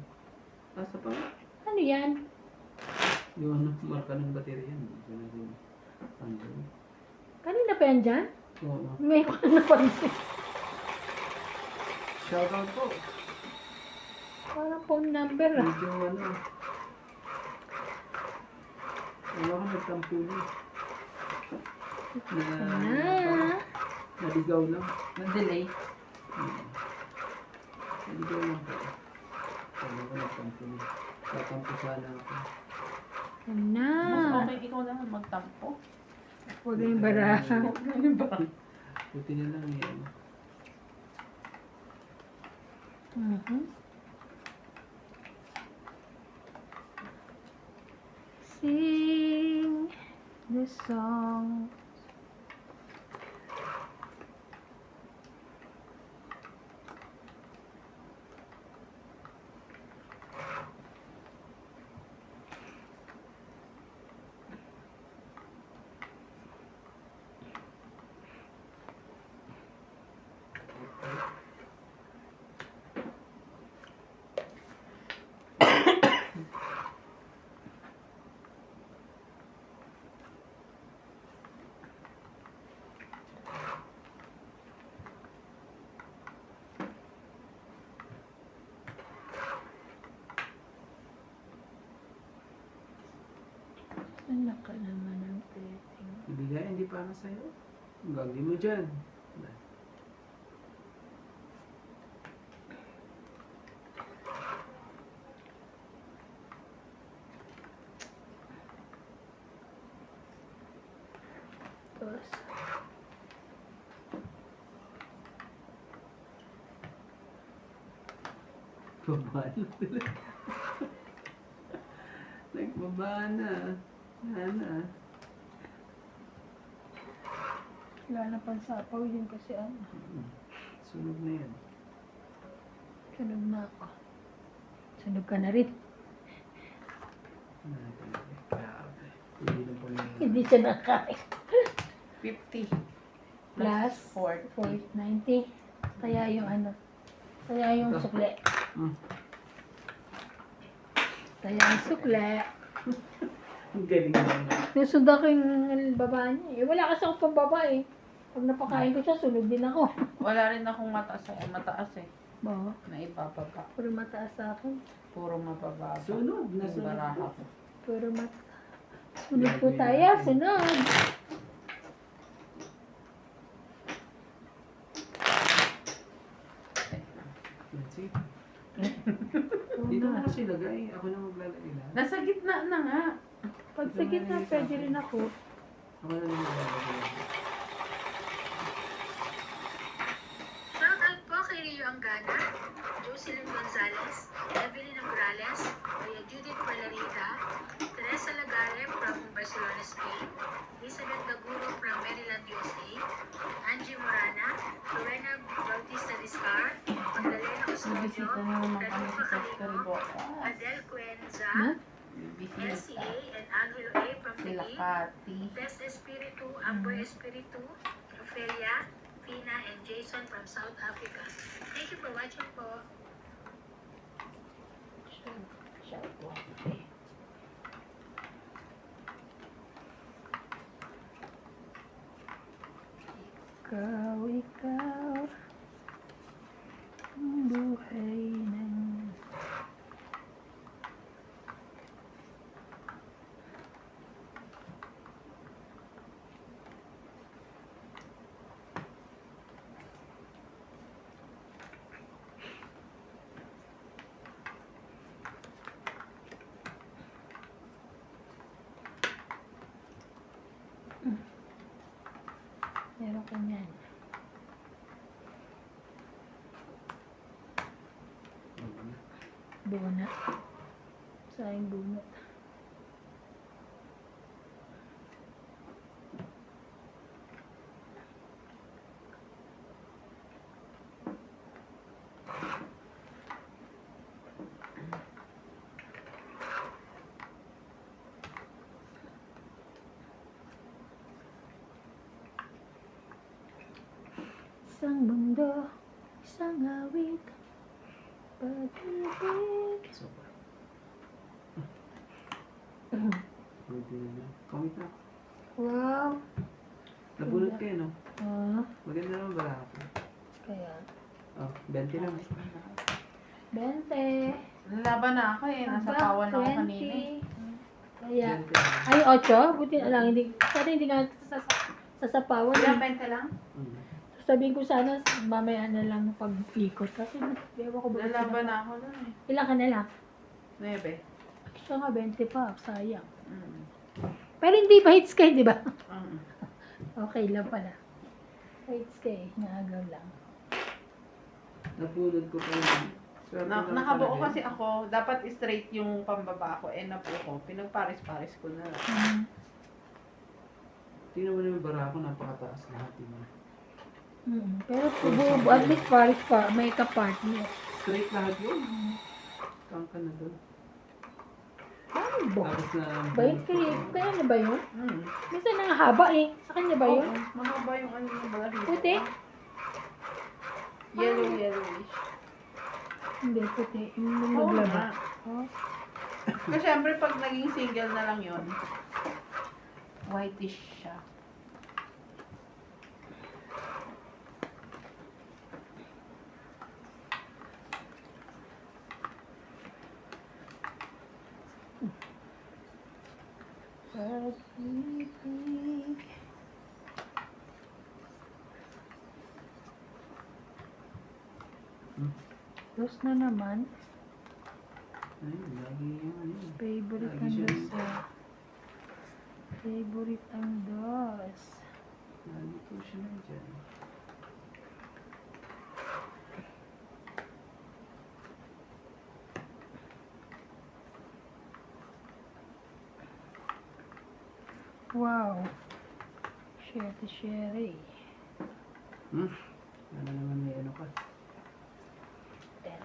Asa pa nga? Ano yan? Yung marka ng baterya. Hindi ko na rin. Ano? Kanina pa yan dyan? Oo. May ko na napansin. Shoutout po. Parang phone number ah. Medyo ano. Wala ka nagtampo na. Na. Naligaw lang. Na-delay. Naligaw lang po. Wala ka nagtampo na. Tatampo sana ako. Na. Mas okay ikaw naman magtampo. Huwag na yung baraha. Buti na lang yan. Sing the song. Anak ka naman ng petting. Ibigay, hindi para sa'yo. Hanggang di mo dyan. Tapos, Baba na sila. Nagbaba na. Nana. wala na pang sapaw yun kasi ano, Sunog na yan. sunog na ako. Sunog ka na rin. Grabe. Hindi na po na Hindi siya nakain. 50. Plus, 40. 90. Kaya yung ano, kaya yung sukle. Mm. Kaya yung sukle. Ang galing naman. Nasundan ko yung baba niya. Eh, wala kasi akong pambaba eh. Pag napakain ko siya, sunog din ako. Wala rin akong mataas eh. Oo. Na ibababa. Puro mataas sa akin. Puro mabababa. Sunog. Yung Nasunog baraha po. ko. Puro mataas. Sunog po tayo. Sunog. That's it. Oo Dito nga. na kasi lagay. Ako na maglalagay lang. Nasa gitna na nga. Pag sa gitna, pwede rin ako. Ako na maglalagay lang. Shoutout po kay Rio Angana, Jocelyn Gonzalez, Evelyn Agrales, Kuya Judith Valerita, Teresa Lagare from Barcelona, Spain, Elizabeth Gaguro from Maryland, USA, Angie Morana, Rowena Bautista Discar, Magdalena Custodio, Bibisita na naman kami Danufa sa Caligo, Caribosa. Adele Cuenza, Ha? Bibisita. LCA and Angelo A from Sila Taguig, Pati. Des Espiritu, Amboy Espiritu, Ofelia, Tina, and Jason from South Africa. Thank you for watching po. Shout out. Ikaw, ang buhay ng... Meron ko niyan. Bunot. Sayang bunot. Isang mundo, isang awit, pag-ibig. Super. Pwede na na. Comment na. Wow. Nabunot kayo, no? Ah, Maganda naman ba ako? kaya. Oh, 20 lang. 20. Laban na ako eh. Nasa pawan ako kanina eh. Kaya, 20 lang. ay, 8. Buti na lang, hindi, sana hindi nga sasapawan. Wala, Eh. 20 lang. Mm. Sabihin ko sana, mamaya na lang pag-ikot. Kasi, ewan ko ba. Lalaban na ako dun eh. Ilan ka na lang? 9. Siya nga, 20 pa. Sayang. Mm. Pero hindi ba hits ka, di ba? Mm. Okay lang pala. Hits ka eh. Naagaw lang. Nabunot ko pa yun. Swerte lang Nakabuo pala kasi ako. Dapat straight yung pambaba ko. Nabuo ko. Pinagpares-pares ko na lang. Mm. Tingnan mo naman yung bara ko, napakataas lahat yun. Pero buo, at least paris pa, may ka-partner. Straight lahat yun. Kangka na doon. Ano ba? Tapos na... Ba yun? Kaya na ba yun? Mm. Minsan haba eh. Sa kanya ba yun? Oo, mahaba yung ano yung balahibo. Puti? Yellowish. Hindi, puti. Yung Oo naglaba. nga. Oh. Kasi syempre pag naging single na lang yun, whitish siya. Pag-ibig. Dos na naman. Ayun, lagi yung ano yun. Favorite Lagi ang siya. dos. Favorite ang dos. Nandito siya na dyan. Wow. Sherry. Ano naman may ano ka? Ten.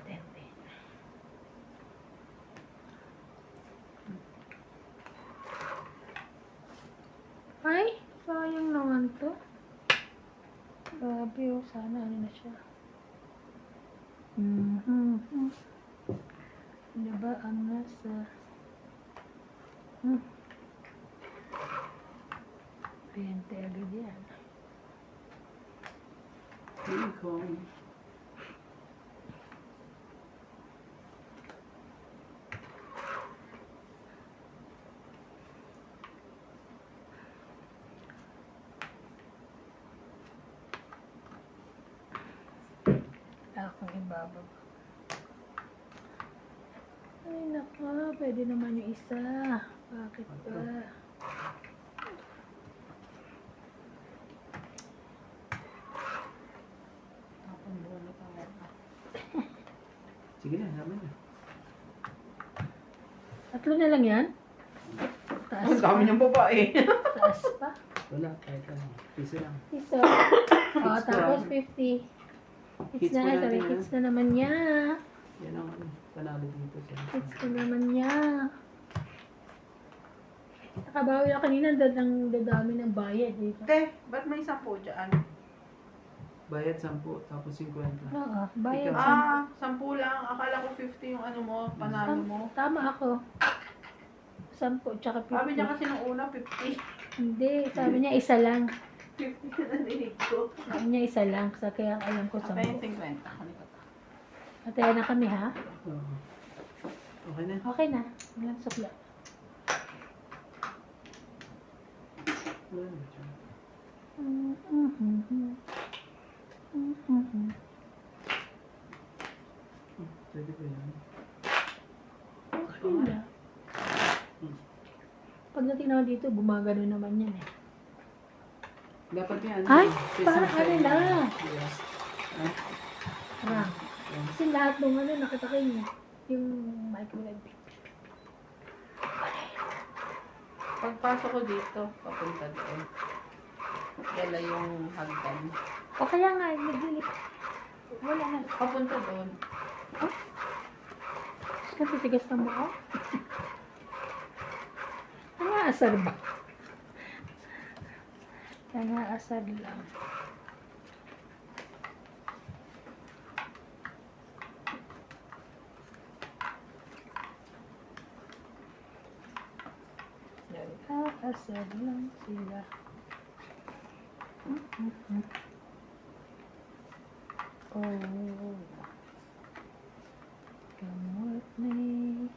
Ay, sayang naman to. Grabe oh, sana ano na siya. Diba ang nasa... 20 agad yan. King Kong. Akong ibababa. Ay naka, pwede naman yung isa. Bakit ba? Sige na, naman na. Tatlo na lang yan? Taas Ang dami pa? niyang babae. Taas pa? Wala, kahit ano. Piso lang. Piso. Oh, tapos 50. Hits Hits ko na, natin, sabi ah. hits na naman niya. Yan ang ano, panalo dito siya. Hits na naman niya. Nakabawi na kanina, ang dadami ng bayad dito. Te, ba't may 10 dyan? Bayad 10, tapos 50. Oo, bayad Ikaw. sa... 10 lang. Akala ko 50 yung ano mo, panalo mo. Tama ako. 10 tsaka 50. Sabi niya kasi nung una, 50. Hindi, sabi niya isa lang. 50 na narinig ko. Sabi niya isa lang. Sa kaya alam ko 10. Kapag yung 50. Halika. Ataya na kami ha? Oo. Okay na. Okay na. Walang sukla. Wala na siya. Pwede ba yan? Okay na. Pagdating naman dito, gumagano naman yan eh. Dapat yan. Ay, Face parang and ano side. na. Yes. Ah, Parang. Kasi lahat ng ano, nakita ko yung microwave. Pagpasok ko dito, papunta doon. Dala yung hagdan. O kaya nga, nagdilit. Wala na. Papunta doon. Kasi tigas na mo ako. Nangaasar ba? Nangaasar lang. Nangaasar lang sila. Oh. Come with me.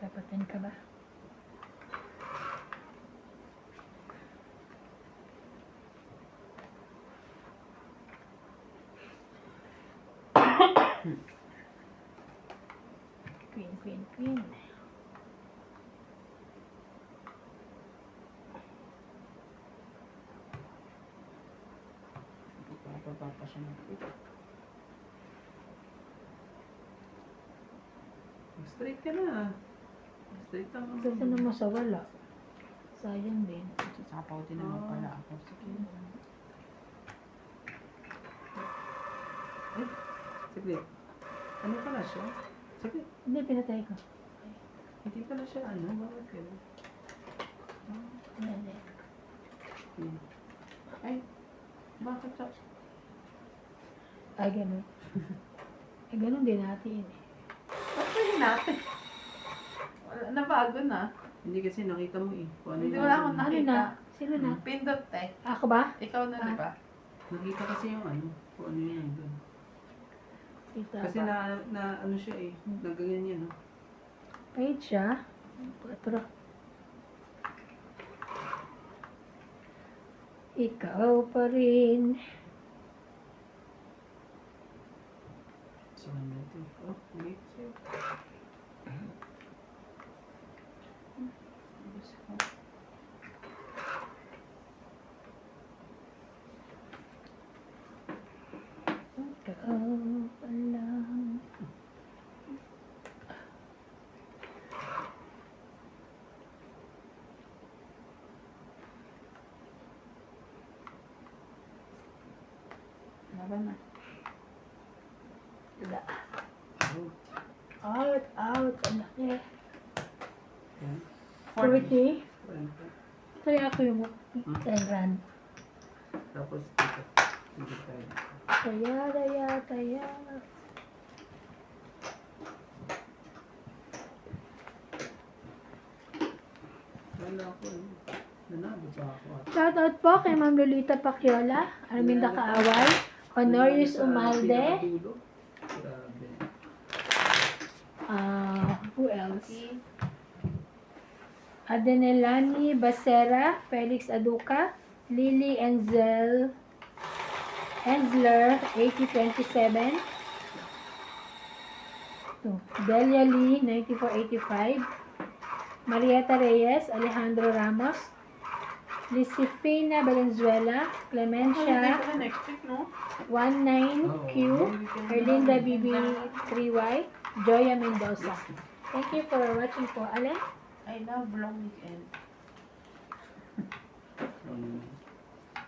Dapatin ka ba? Queen. Papapa siya na. straight ka na. Straight ang Kasi naman sa wala. Sayang din. Sasapaw din naman pala ako. Sige. Saglit. Ano pala siya? Saglit. Hindi, pinatay ko. Hindi pala siya ano. Bakit kayo? Hindi. Ay, bakit sa... Ay, ganun. Eh, ganun din natin eh. Ba't pwede natin? Wala, nabago na. Hindi kasi nakita mo eh. Kung ano Hindi, yung- wala akong Ano nakita. na? Sino na? Pindot eh. Ako ba? Ikaw na, di ba? Nakita kasi yung ano. Kung ano yun nandun. Kita Kasi ba? na ano siya eh. Nagaganyan yan no. Page siya. 4. Ikaw pa rin. Sa kanya ito. Oh, wait. Ikaw pa lang. Laban na. Wala. Oh, Out. Ang laki. yan. 40. 40. Kaya ako yung run. Tapos dito. Dito tayo. Taya. Wala ako eh. Nanalo pa ako. Shoutout po kay Ma'am Lolita Paciola, Arminda Kaaway, Honorius Umalde, Grabe. who else? Okay. Adenelani Basera, Felix Aduca, Lily Enzler, 8027, Delia Lee, 9485, Marieta Reyes, Alejandro Ramos, Lisifina Valenzuela, Hindi Clemencia, pala next week, no? 19Q, Erlinda BB3Y, Joya Mendoza. Thank you for watching po. Alin? I love long weekend.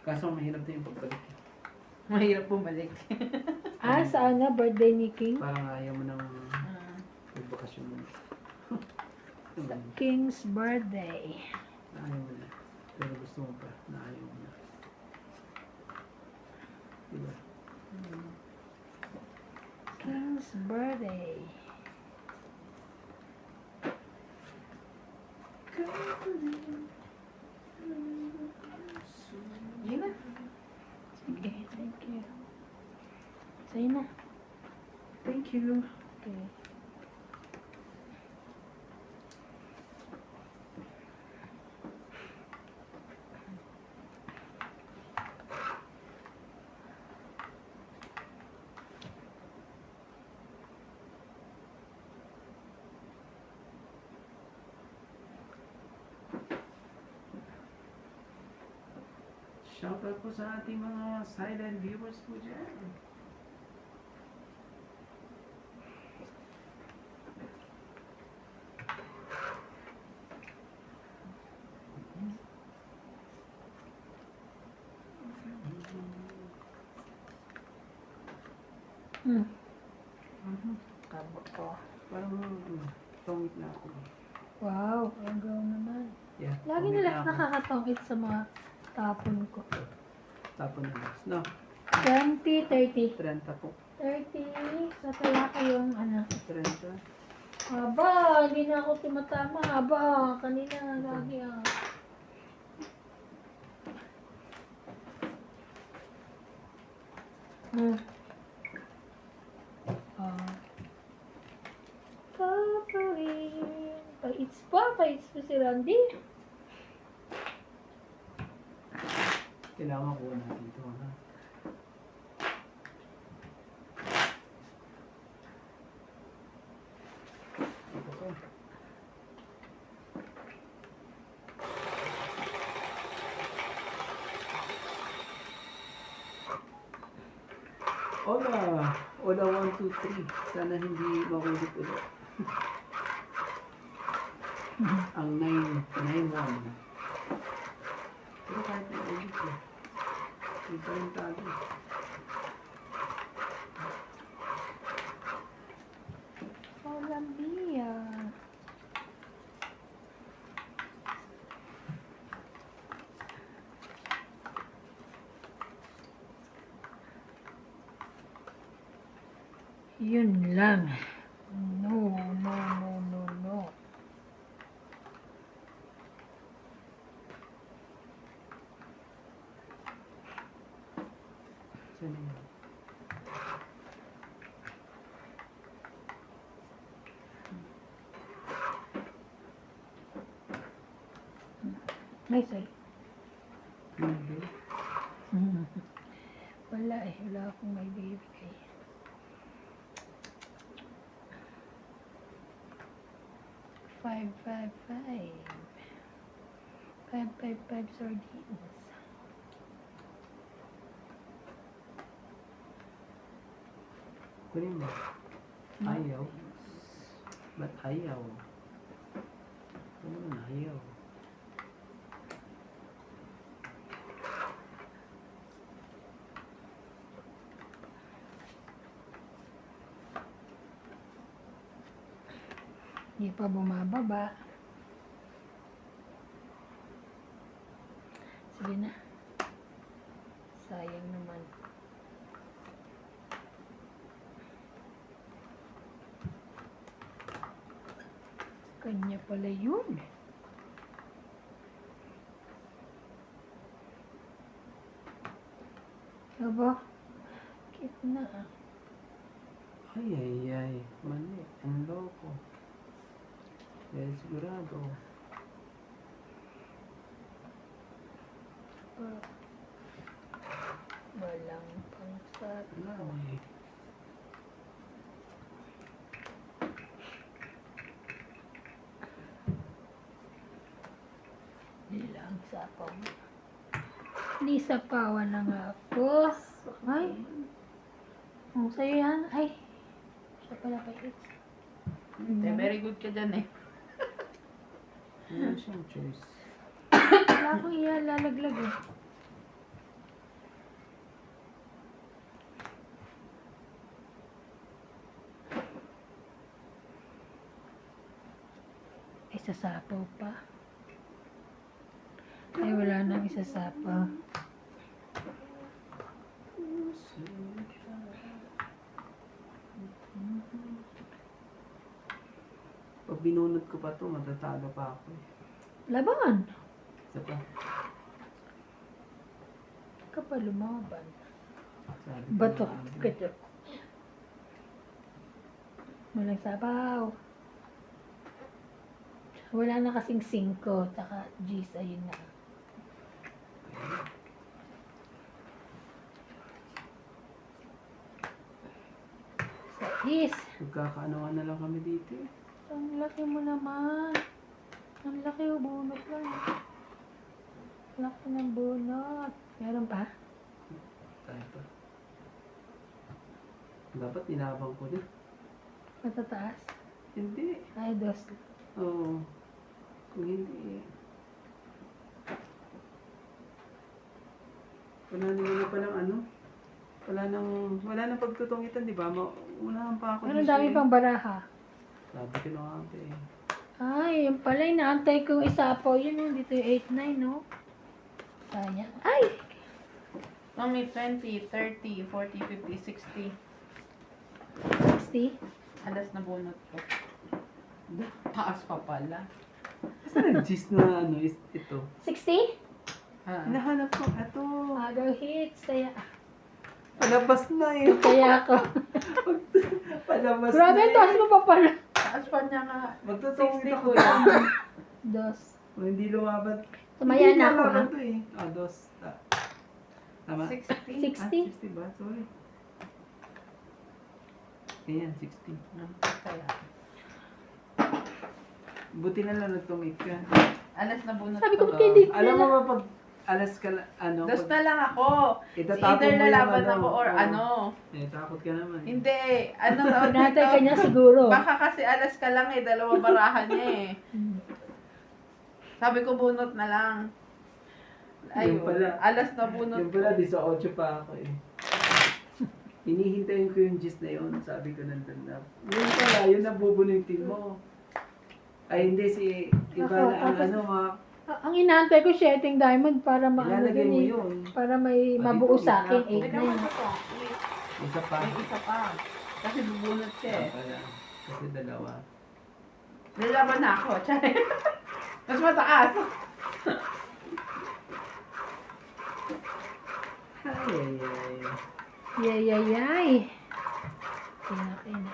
Kaso mahirap na yung pagbalik. Mahirap bumalik. Sa birthday ni King? Parang ayaw mo nang magbakasyon mo. King's birthday. Ayaw mo na. Pero gusto mo pa na ayaw mo na. Diba? King's birthday. Yun na. Sige, thank you. Sa'yo na. Thank you. Okay. Shoutout po sa ating mga silent viewers po dyan. Kabot ko. Parang tongit na ako. Wow, ang gaw naman. Yeah, Lagi tongit nila na ako. nakakatongit sa mga tapon ko. Tapon na mas. No, 20, 30. 30 po. 30. Sa talaka yung 30. Aba, hindi na ako tumatama. Aba, kanina lagi Paparin. Paits pa si Randy. Kailangan ko natin ito, ha? Ito ko. Ola! Ola 1, 2, 3. Sana hindi makulit ulit. Ang 9, 1. Pero kahit na ulit eh. Hindi pa rin tago. Columbia. Yun lang. No, no, no, no, no. Saan yun? Ay, sorry. Hindi. Wala eh. Wala akong may bibigay. Five, five, five. 555 sardines. Kunin mo. Ayaw. Ba't ayaw? Ano na ayaw? Hindi pa bumababa. Sige na. Sayang naman. Kanya pala yun. Aba, cute na ah. Ay, ay, ay. Mali. Ang loko. Dahil sigurado. Ah, walang pangsat. Wala eh. Nilang sapaw. Hindi sapawan na nga ako. Ay. Ang sa'yo yan. Ay. Siya pala kay X. Very good ka dyan eh. Wala siyang choice. Wala akong ilalaglag eh. Ay, sasapaw pa. Ay, wala nang isasapaw. Pag binunod ko pa to, matatalo pa ako eh. Laban! Isa pa. Kapag lumaban. Sabi ko Bato. na, ano, Kato. Walang sabaw. Wala na kasing 5. Tsaka G's, ayun na. Is. Magkakaanoan na lang kami dito eh. Ang laki mo naman. Ang laki o bunot lang. Laki ng bunot. Meron pa? Tayo pa. Dapat inabang ko din. Matataas? Hindi. Ay, dos. Oo. Kung hindi eh. Wala naman na palang ano. Wala nang pagtutungitan, di ba? Unahan pa ako Meron dito dami eh. pang baraha. Sabi ko na nga eh. Ay, yung pala, inaantay kong isapaw yun. Oh. Dito yung 8-9, no? Sayang. Ay! Mami, 20, 30, 40, 50, 60. 60? Alas na bunot ko. Taas pa pala. Saan nag-gist na ano is ito? 60? Ah. Hinahanap ko. Ito. Other hits. Kaya, Palabas na eh. kaya ako. Palabas Grabe, na taas mo pa pala. Taas pa niya nga. Magtutungit 60 ako. ko yan. Dos. O, hindi lumaban. Tumaya Hindi na ako, lumaban ha? to eh. Ah, dos. Tama? 60. 60? 60 ba? Sorry. Ayan, 60. Kaya. Buti na lang nagtungit ka. Alas na bunot Sabi ko, ko. hindi Alam mo na. ba pag alas ka na, ano, Dos pag na lang ako. Si itatapon either mo yung lalaban ano, ako or oo. ano. Eh, takot ka naman. Hindi. Ano tawag Pinatay ka dito? niya siguro. Baka kasi alas ka lang eh. Dalawa barahan niya eh. Sabi ko bunot na lang. Yung Ayun. pala. Alas na bunot Yung pala, 18 pa ako eh. Hinihintayin ko yung gist na yun. Sabi ko nandun na. Yun pala, yun ang bubunutin mo. Ay, hindi si iba Ako, na ang tapos- ano, Ang inaantay ko, setting diamond para maano ilalagay din mo eh. yun. Para may Pwede mabuo po, sa akin. ito. 8 May na naman yun. ito. Isa pa. May isa pa. Kasi bubunot siya eh. Kaya, kasi dalawa. Lalaban na ako, chay. Mas mataas. Ay, ay, ay. Yay, yay, yay. Kina.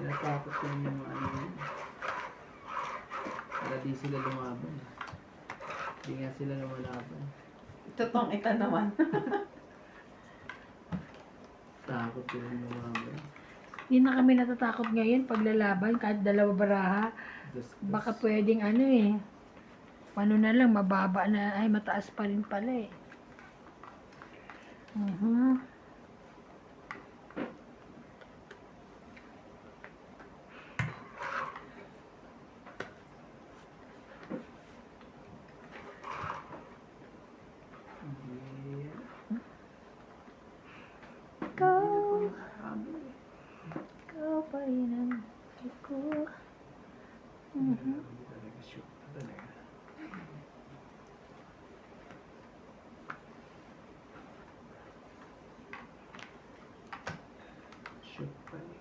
Natakot ko yung mga ano yun. Para di sila lumaban. Di nga sila lumalaban. Totoong ita naman. Takot ko yung lumaban. Hindi na kami natatakot ngayon paglalaban kahit dalawa baraha. Baka pwedeng ano eh. Ano na lang, mababa na, ay mataas pa rin pala eh. Ikaw pa rin ang ko. Talaga shoot. Talaga. Shoot pa rin.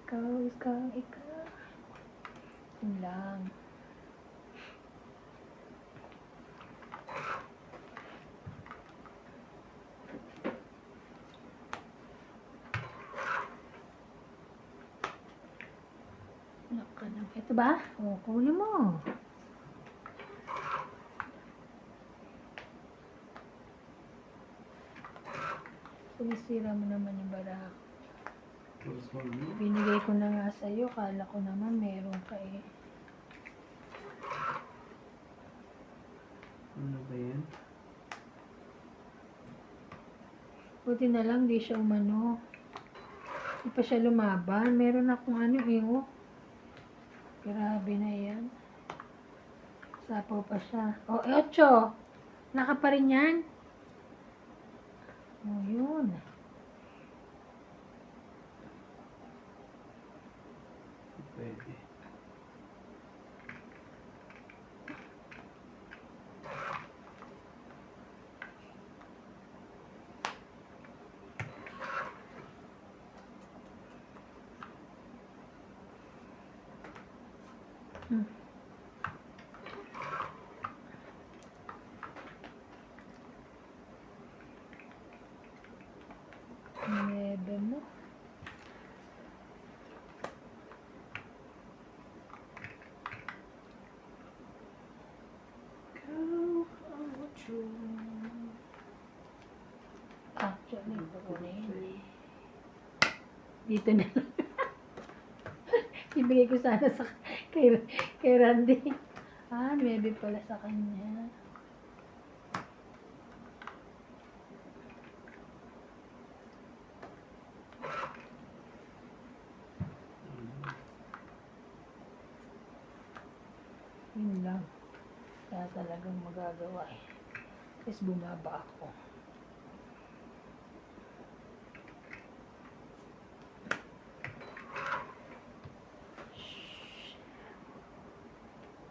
Ikaw. Yun lang. Ito ba? O, kunin mo. Sinisira mo naman yung baraha. Tapos mo, Binigay ko na nga sa'yo. Kala ko naman meron ka eh. ano ba yan? Buti na lang di siya umano. Di pa siya lumaban. Meron akong ano eh. Oh. Grabe na yan. Sapaw pa siya. O, 8. Naka pa rin yan. O, yun. Pwede. Nebe mo. Actually, kukunin. Dito na lang. Ibigay ko sana sa kay Randy. Maybe pala sa kanya. Yun lang. Kaya talagang magagawa eh. Tapos bumaba ako.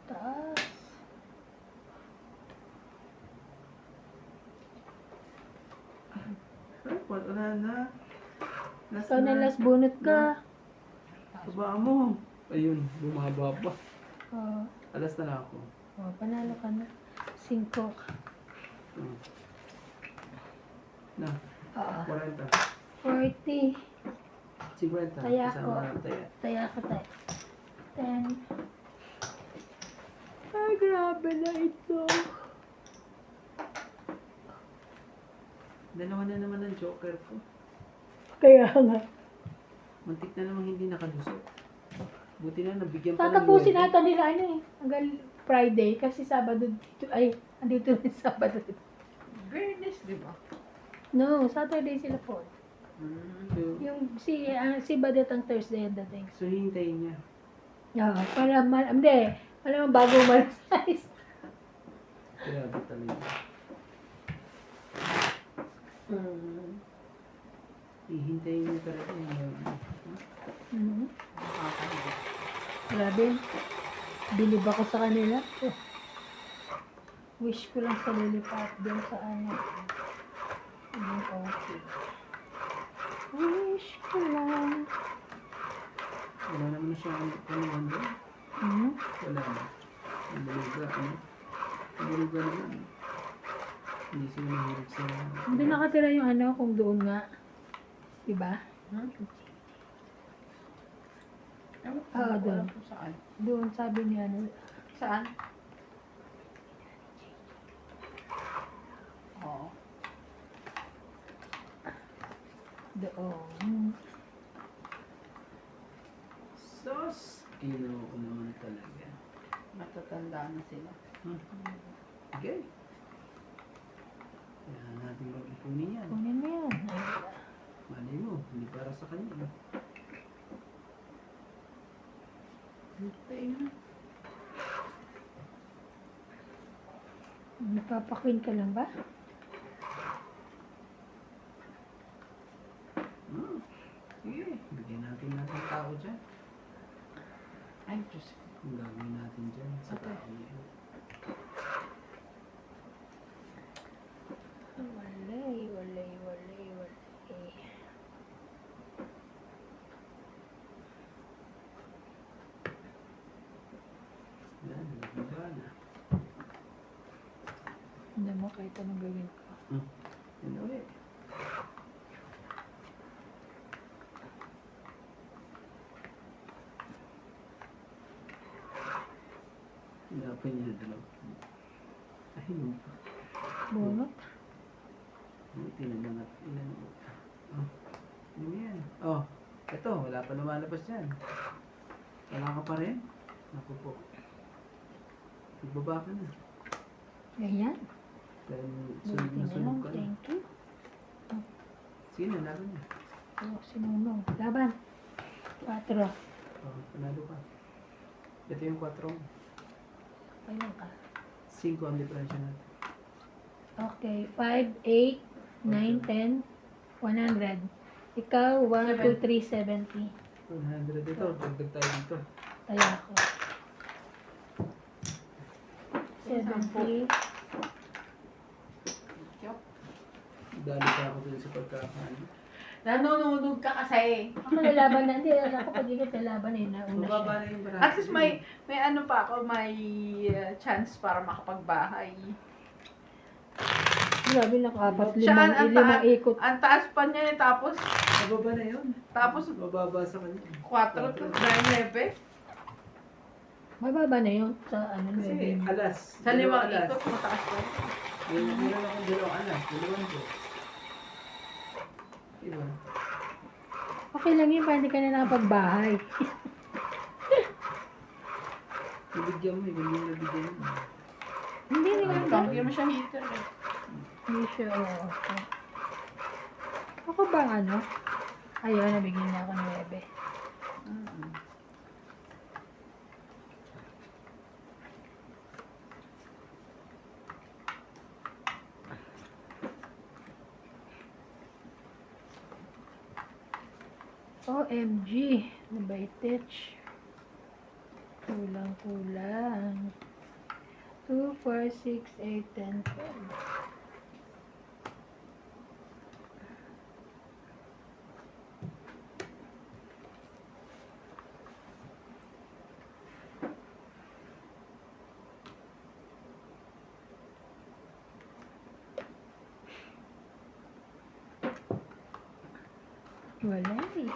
Taas. Ay, wala na. Last Ikaw na last bunot ka. Baba mo. Ayun, bumaba pa. Oo. Alas na lang ako. Panalo ka na. 5. Hmm. Na, Oo. 40. 40. 50. Taya Kasama ko. ng taya. Taya ko tayo. 10. Ay, grabe na ito. Dalawa na naman ang joker ko. Kaya nga. Muntik na namang hindi nakalusot. Buti na nabigyan pa ng Tatapusin 9. ata nila ano eh. Hanggang Friday kasi Sabado dito. Ay, andito rin Sabado dito. Fairness, di ba? No, Saturday sila po. So, Yung si Badet ang Thursday ang dating. so hintayin niya. Para hindi. Alam mo, bago umalis. Grabe talaga. Hihintayin niya talaga yung Grabe. Bilib ako sa kanila. Wish ko lang sa lilipat doon sa ano. Yung okay. Wish ko lang. Wala naman na siya kanuhan doon. Hmm? Wala na. Ang buluga, ano? Ang buluga naman. Hindi sila mahilig sa... Hindi nakatira yung ano kung doon nga. Diba? Hmm? Ah, doon. Saan? Doon sabi niya ano. Saan? Oo. Doon. Sos! Kinuha ko naman talaga. Matatanda na sila. Okay. Kaya natin mag-ipunin yan. Kunin mo yan. Malay mo, hindi para sa kanya. Nagpapakwin ka lang ba? Sige, bigyan natin ng tao dyan. Ay, Diyos. Ang gagawin natin dyan sa tao niya. Walay, walay, walay, walay. Yan, nagbaga na. Hindi mo kahit anong gawin ko. Yan ulit. Dapat niya na dalawa. Ay, no. Bunot? Buti na lang at ilan. Oh, ano yan? Oh, ito, wala pa lumalabas yan. Wala ka pa rin? Naku po. Nagbaba ka na. Ganyan? Dahil sunod Buti na na sunod lang. ka na. Thank you. Sige na, laro niya. Oh, sinunong. Laban. 4. Oh, panalo ka. Ito yung 4. Kailan ka? 5 ang diferensya natin. Okay. 5, 8, 9, 10, 100. Ikaw, 1, 2, 3, 70. 100 ito. Dagdag tayo dito. Kaya ako. 70. Dali pa ako dun sa pagkakaano. Nanonood ka kasi. Ako lalaban na. Hindi, ako pag ikot lalaban eh. Nauna Mababa siya. na yung bracket. At least may ano pa ako, may chance para makapagbahay. Grabe, naka-apat, Siya, ang limang ikot. Ang taas pa niya eh, tapos Mababa na yun. Mababa sa kanya. 4 to 9. Mababa na yun sa ano, Kasi 9. alas. Sa limang alas. ikot, mataas pa. Meron akong dalawang alas. Dalawang ko. Diba? Okay lang yun, para hindi ka na nakapagbahay. Nabigyan mo eh. Hindi mo nabigyan mo. Hindi naman ba? Hindi mo siya heater eh. Hindi siya, oo. Ako bang ano? Ayun, nabigyan niya ako ng 9. OMG, nabaitich. Kulang. 2, 4, 6, 8, 10, 12. Wala eh.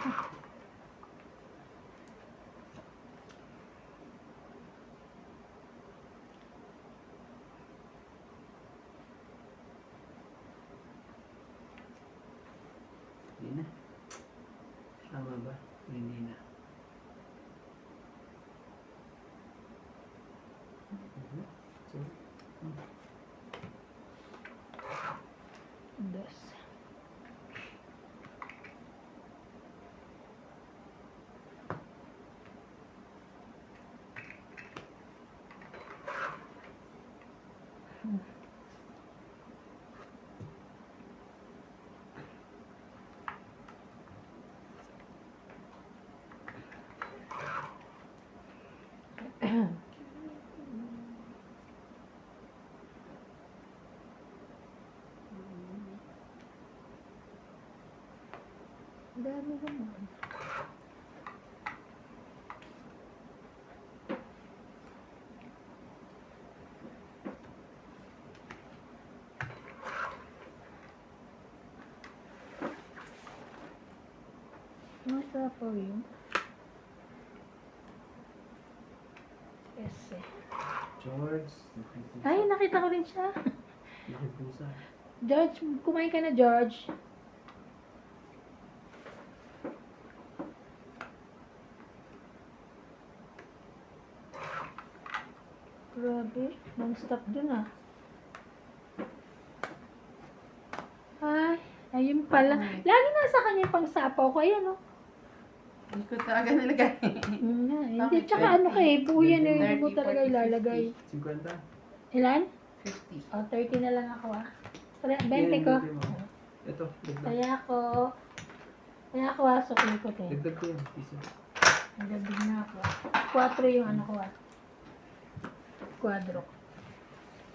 Hindi na. Tama ba? O hindi na? So, Dos. Dami naman. Masarap po yun. Yes eh. George. Ay, nakita ko rin siya. Nakipusa. George, kumain ka na, George. Grabe, non-stop dun ah. Ay, ayun pala. Lagi nasa kanya yung pangsapaw ko. Ayan oh. Hindi ko talaga nilagay. Nga, hindi. Bakit? Tsaka ano kay, buyan eh. 30, Hindi mo talaga 40, ilalagay. 50. Ilan? 50. O, 30 na lang ako ah. 20 ko. Yan, dagdag mo. Ito, dagdag. Kaya ako ah, sukli ko te. Dagdag ko yan. Isa. Nagdadig na ako. 4 yung ano ko ah. Quadro.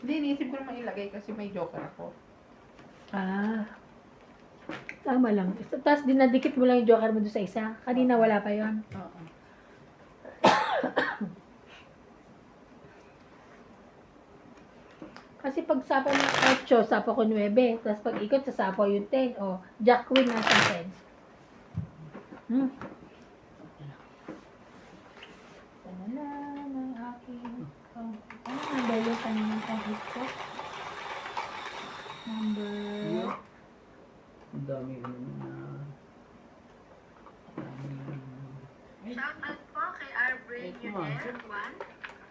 Hindi, iniisip ko naman ilagay kasi may joker ako. Ah. Tama lang. Tapos dinadikit mo lang yung joker mo doon sa isa. Kanina wala pa yon. Oo. Kasi pag sapo ng 8, sapo ko 9. Tapos pag ikot, sa sapo yung 10. O, Jack Queen nasa 10. Hmm. Ano na ng aking... Oh, ano number yung kanina pang-hit ko? Number... Yeah. Ang dami ano na. Shoutout po kay R. Brain Yunel, Juan,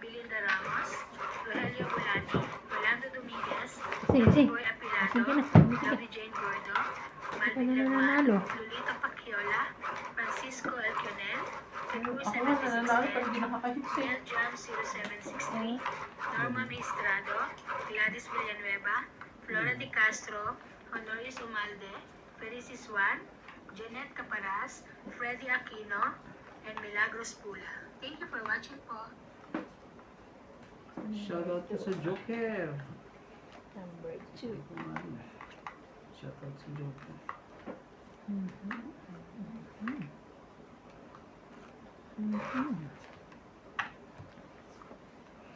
Belinda Ramos, Rogelio Bulani, Rolando Dominguez, Sige, sige. Boy Apilado, Sige na, sige. Lovely Jane Gordo, Ikaw Malvin na Lerman, nanalo. Lolita Pacchiola, Francisco Elquionel, Tegu Ako nga nananalo pag 7610, hindi nakakahit siya. Mel Jam 0763, Norma Maestrado, Gladys Villanueva, Flora de Castro, Honoris Umalde, Felicis Juan, Janet Caparas, Freddy Aquino, and Milagros Pula. Thank you for watching po. Shoutout po sa Joker. Number 2. Shoutout sa Joker.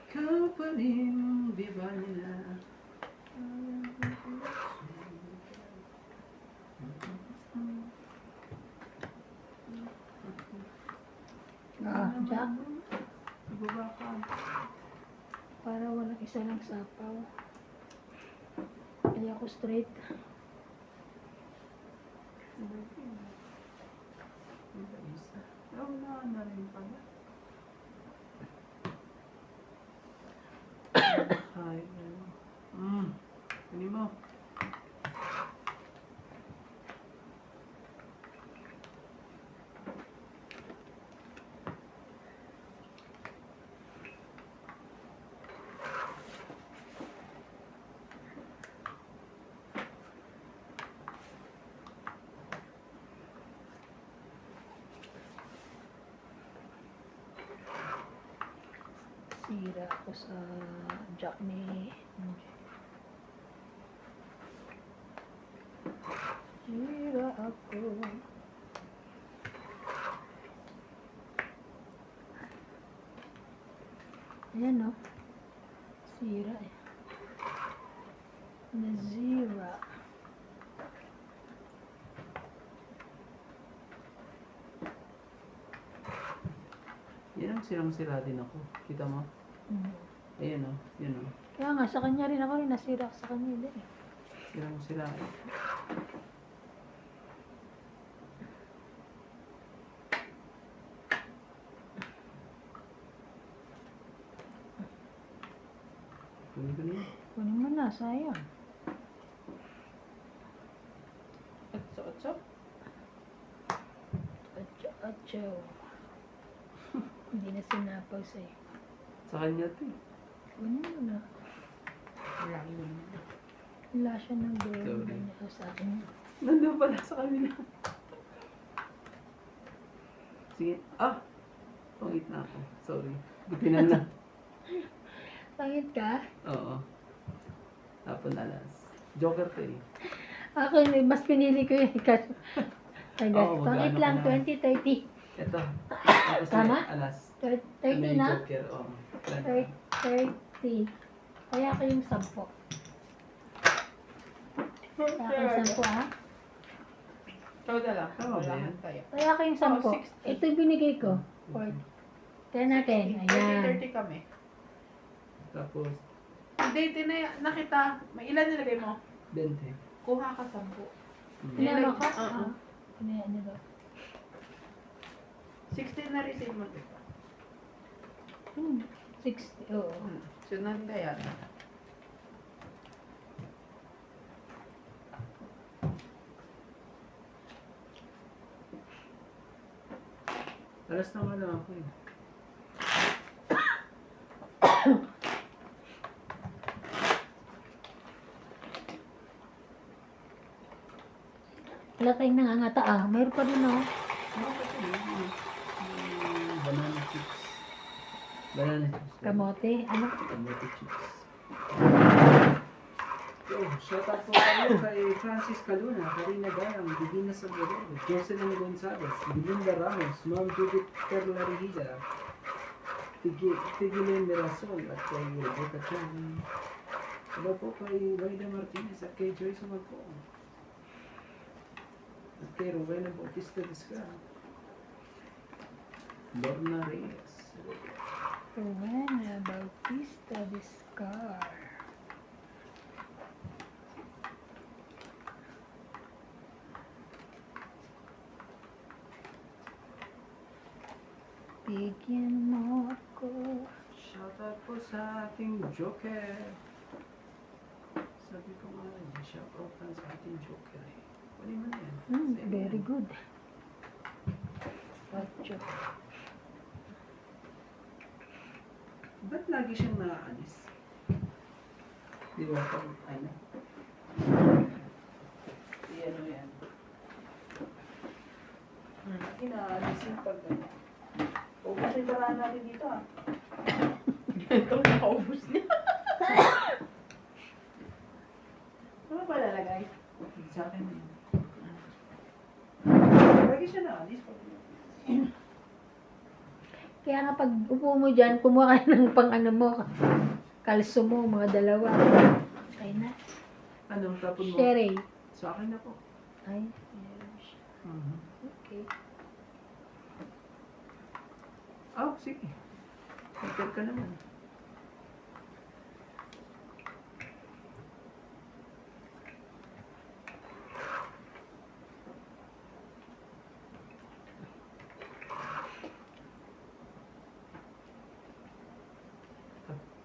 Ikaw pa rin, di ba nila? Ah, Jack. Ibaba ka. Para walang isa lang sapaw. Kaya ako straight. Iba isa. Wala na rin pala. Ay, ano. Ano mo? Sira ako sa Jack ni... Sira ako. Ayan no. Sira eh. Nazira. Yan ang sirang-sira din ako. Kita mo? Ayan o. Yan o. Kaya nga, sa kanya rin ako rin. Nasira ako sa kanya din eh. Sirang-sira. Kunin ko niya. Kunin mo na, sayang. Otso-otso. Atcho. Hindi na sinapaw sa'yo. Sa kanya ito eh. Kunin mo na. Wala yun. Wala siya ng girl Sorry. niya sa akin. Nandun pala sa kabila. Sige. Ah! Pangit na ako. Sorry. Buti na lang. Pangit ka? Oo. Tapon alas. Joker to eh. Ako, mas pinili ko yun. Kasi Taga, Oo, pangit magkano lang, ka na? 20, 30. Ito. Tapos Tama? may alas. 30 May na? joker, oo. 30. Kaya ko yung 10. Kaya ko yung 10 ah. Ikaw na lang. Tama ba yan? Tayo. Kaya ko yung 10. Oh, 60. Ito yung binigay ko. 10 natin. Ayan. 30 kami. Tapos, Hindi, nakita. May ilan nilagay mo? 20. Kuha ka 10. Pinama ko? Oo. Ano ba? 16 na receive mo, diba? 60. Oo. Sunod na yan. Alas na lang ako eh. Wala tayong nangangata ah. Mayroon pa rin oh. Banana chips. Banana chips. Kamote. Ano? Kamote chips. Yo, shout out po kayo kay Francis Caluna, Karina Galang, Divina Salvador, Jocelyn Gonzalez, Belinda Ramos, Ma'am Judith Carlarigida, Tigilin Mirasol, at kay Rebecca Chan. Hello po kay Wayda Martinez at kay Joyce Magpo. At kay Rowena Bautista Vizcarra. Lorna Reyes. Rowena Bautista Vizcar. Bigyan mo ako. Shout out po sa ating Joker. Sabi ko nga, shout out lang sa ating Joker eh. Pwede mo na yan. Sa'yo Very yan. good. Ocho. Ba't lagi siyang naaalis? Di ba pag ano? Ano yan? Lagi naaalis yung pag ano. Ubus yung paraan natin dito ah. Ito nakaubos niya. Ano ba lalagay? Sa akin yun. Lagi siya naalis. Kaya nga pag upo mo dyan, kumuha ka ng pang ano mo, kalso mo, mga dalawa. Okay na. Ano, tapon mo? Sherry. Sa akin na po. Ay, okay. Oh, sige. Hotel ka naman.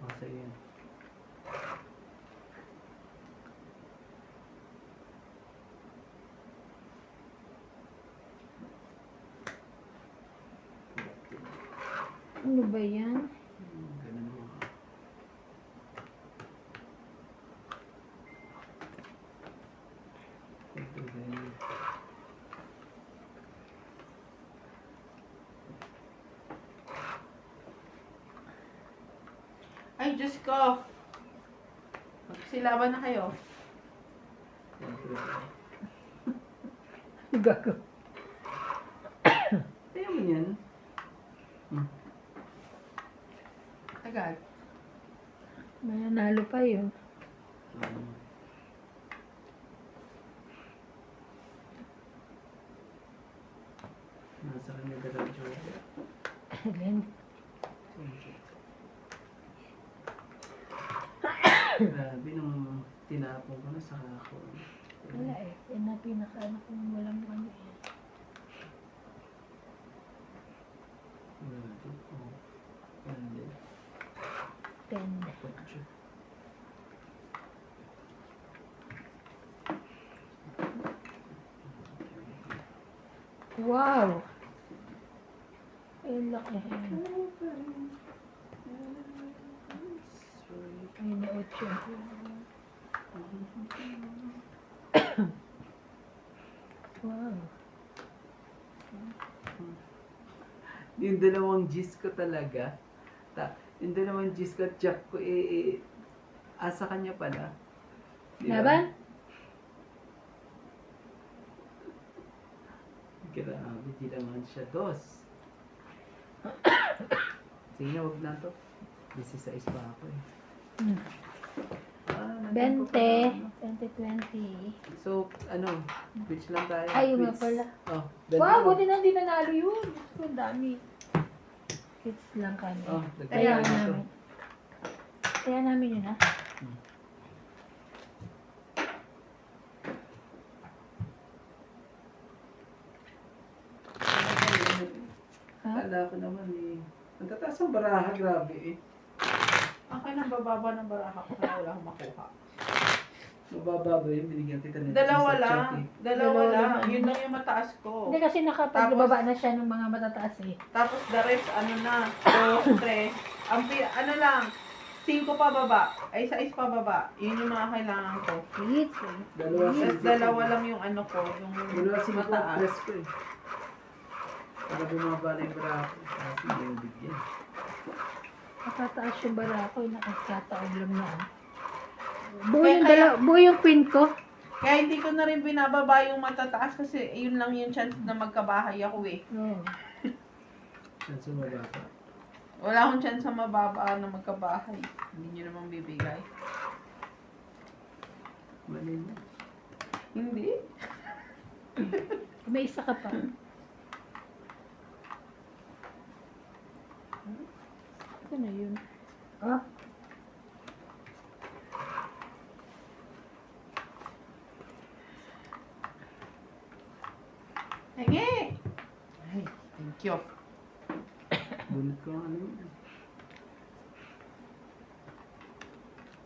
Masa yan. Ano ba yan? Ganun mo. Ito, ganun. Ay, Diyos ko. Magsilaban na kayo. Gago. Kaya mo yan. Agad. May nanalo pa yun. Nasa kanya ganun siya. Helen. Grabe nung tinapon ko na sa ako. Wala eh. Yan na pinaka ano kung walang ano eh. Grabe. Oh. Ganda. 10. Kotse. Wow! Ay, laki. Ay, na 8. Wow. Yung dalawang G's ko talaga. Yung dalawang G's ko at Jack ko asa kanya pala. Di ba? Laban? Grabe, di naman siya dos. Sige na, wag na to. 16 pa ako eh. Hmm. Nandun pa 20, pala, ano. 2020. So, which lang tayo? Ay, yung nga Which? pala. Oh, Wow, 21. buti na hindi nanalo yun. Gusto ko, ang dami. Kids lang kami. Oh, Kaya dagdagan na to. namin. Kaya namin yun, ha? Ha? Kala ko naman eh. Ang tataas ang baraha, grabe eh. Akin ang bababa ng baraha ko kaya wala akong makuha. Mababa ba yun? Binigyan kita ng Dalawa cheese at lang. chocolate. Dalawa Dalawa lang. lang. Yun lang yung mataas ko. Hindi kasi nakapagbaba na siya ng mga matataas eh. Tapos the rest, ano na, 2, 3. Ano lang, 5 pa baba. Ay, 6 pa baba. Yun yung mga kailangan ko. Kids eh. Dalawa Tapos silver. dalawa lang yung ano ko, yung Dalawa silver mataas. press ko eh. Para bumaba na yung baraha ko. Kasi hindi yung bigyan. Matataas yung bara ko. Nakakataon lang na. Kaya- Buo yung queen ko. Kaya hindi ko na rin binababa yung matataas kasi yun lang yung chance na magkabahay ako eh. Oo. Saan sumaba ka? Wala akong chance na mababa na magkabahay. Hindi nyo naman bibigay. Mali mo. Hindi. May isa ka pa. Ano na yun? Ah? Hingi! Ay, thank you. Bunot ko ang ano yun.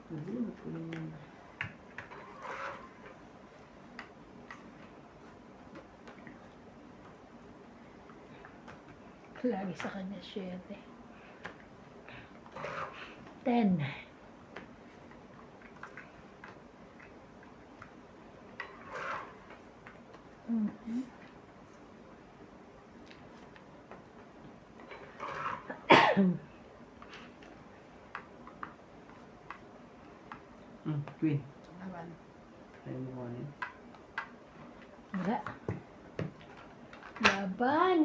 Nabunot ko lang yun. Lagi sa kanya 7. 10. Mhm. Queen. Laban. Ayaw mo ano yun. Wala. Laban.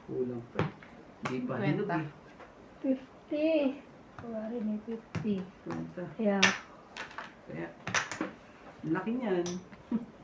Kulang pa. Hindi pa. Kwenta. Hinog eh. 50. Kuwari may 50. Kwenta. Kaya, Kaya, laki niyan.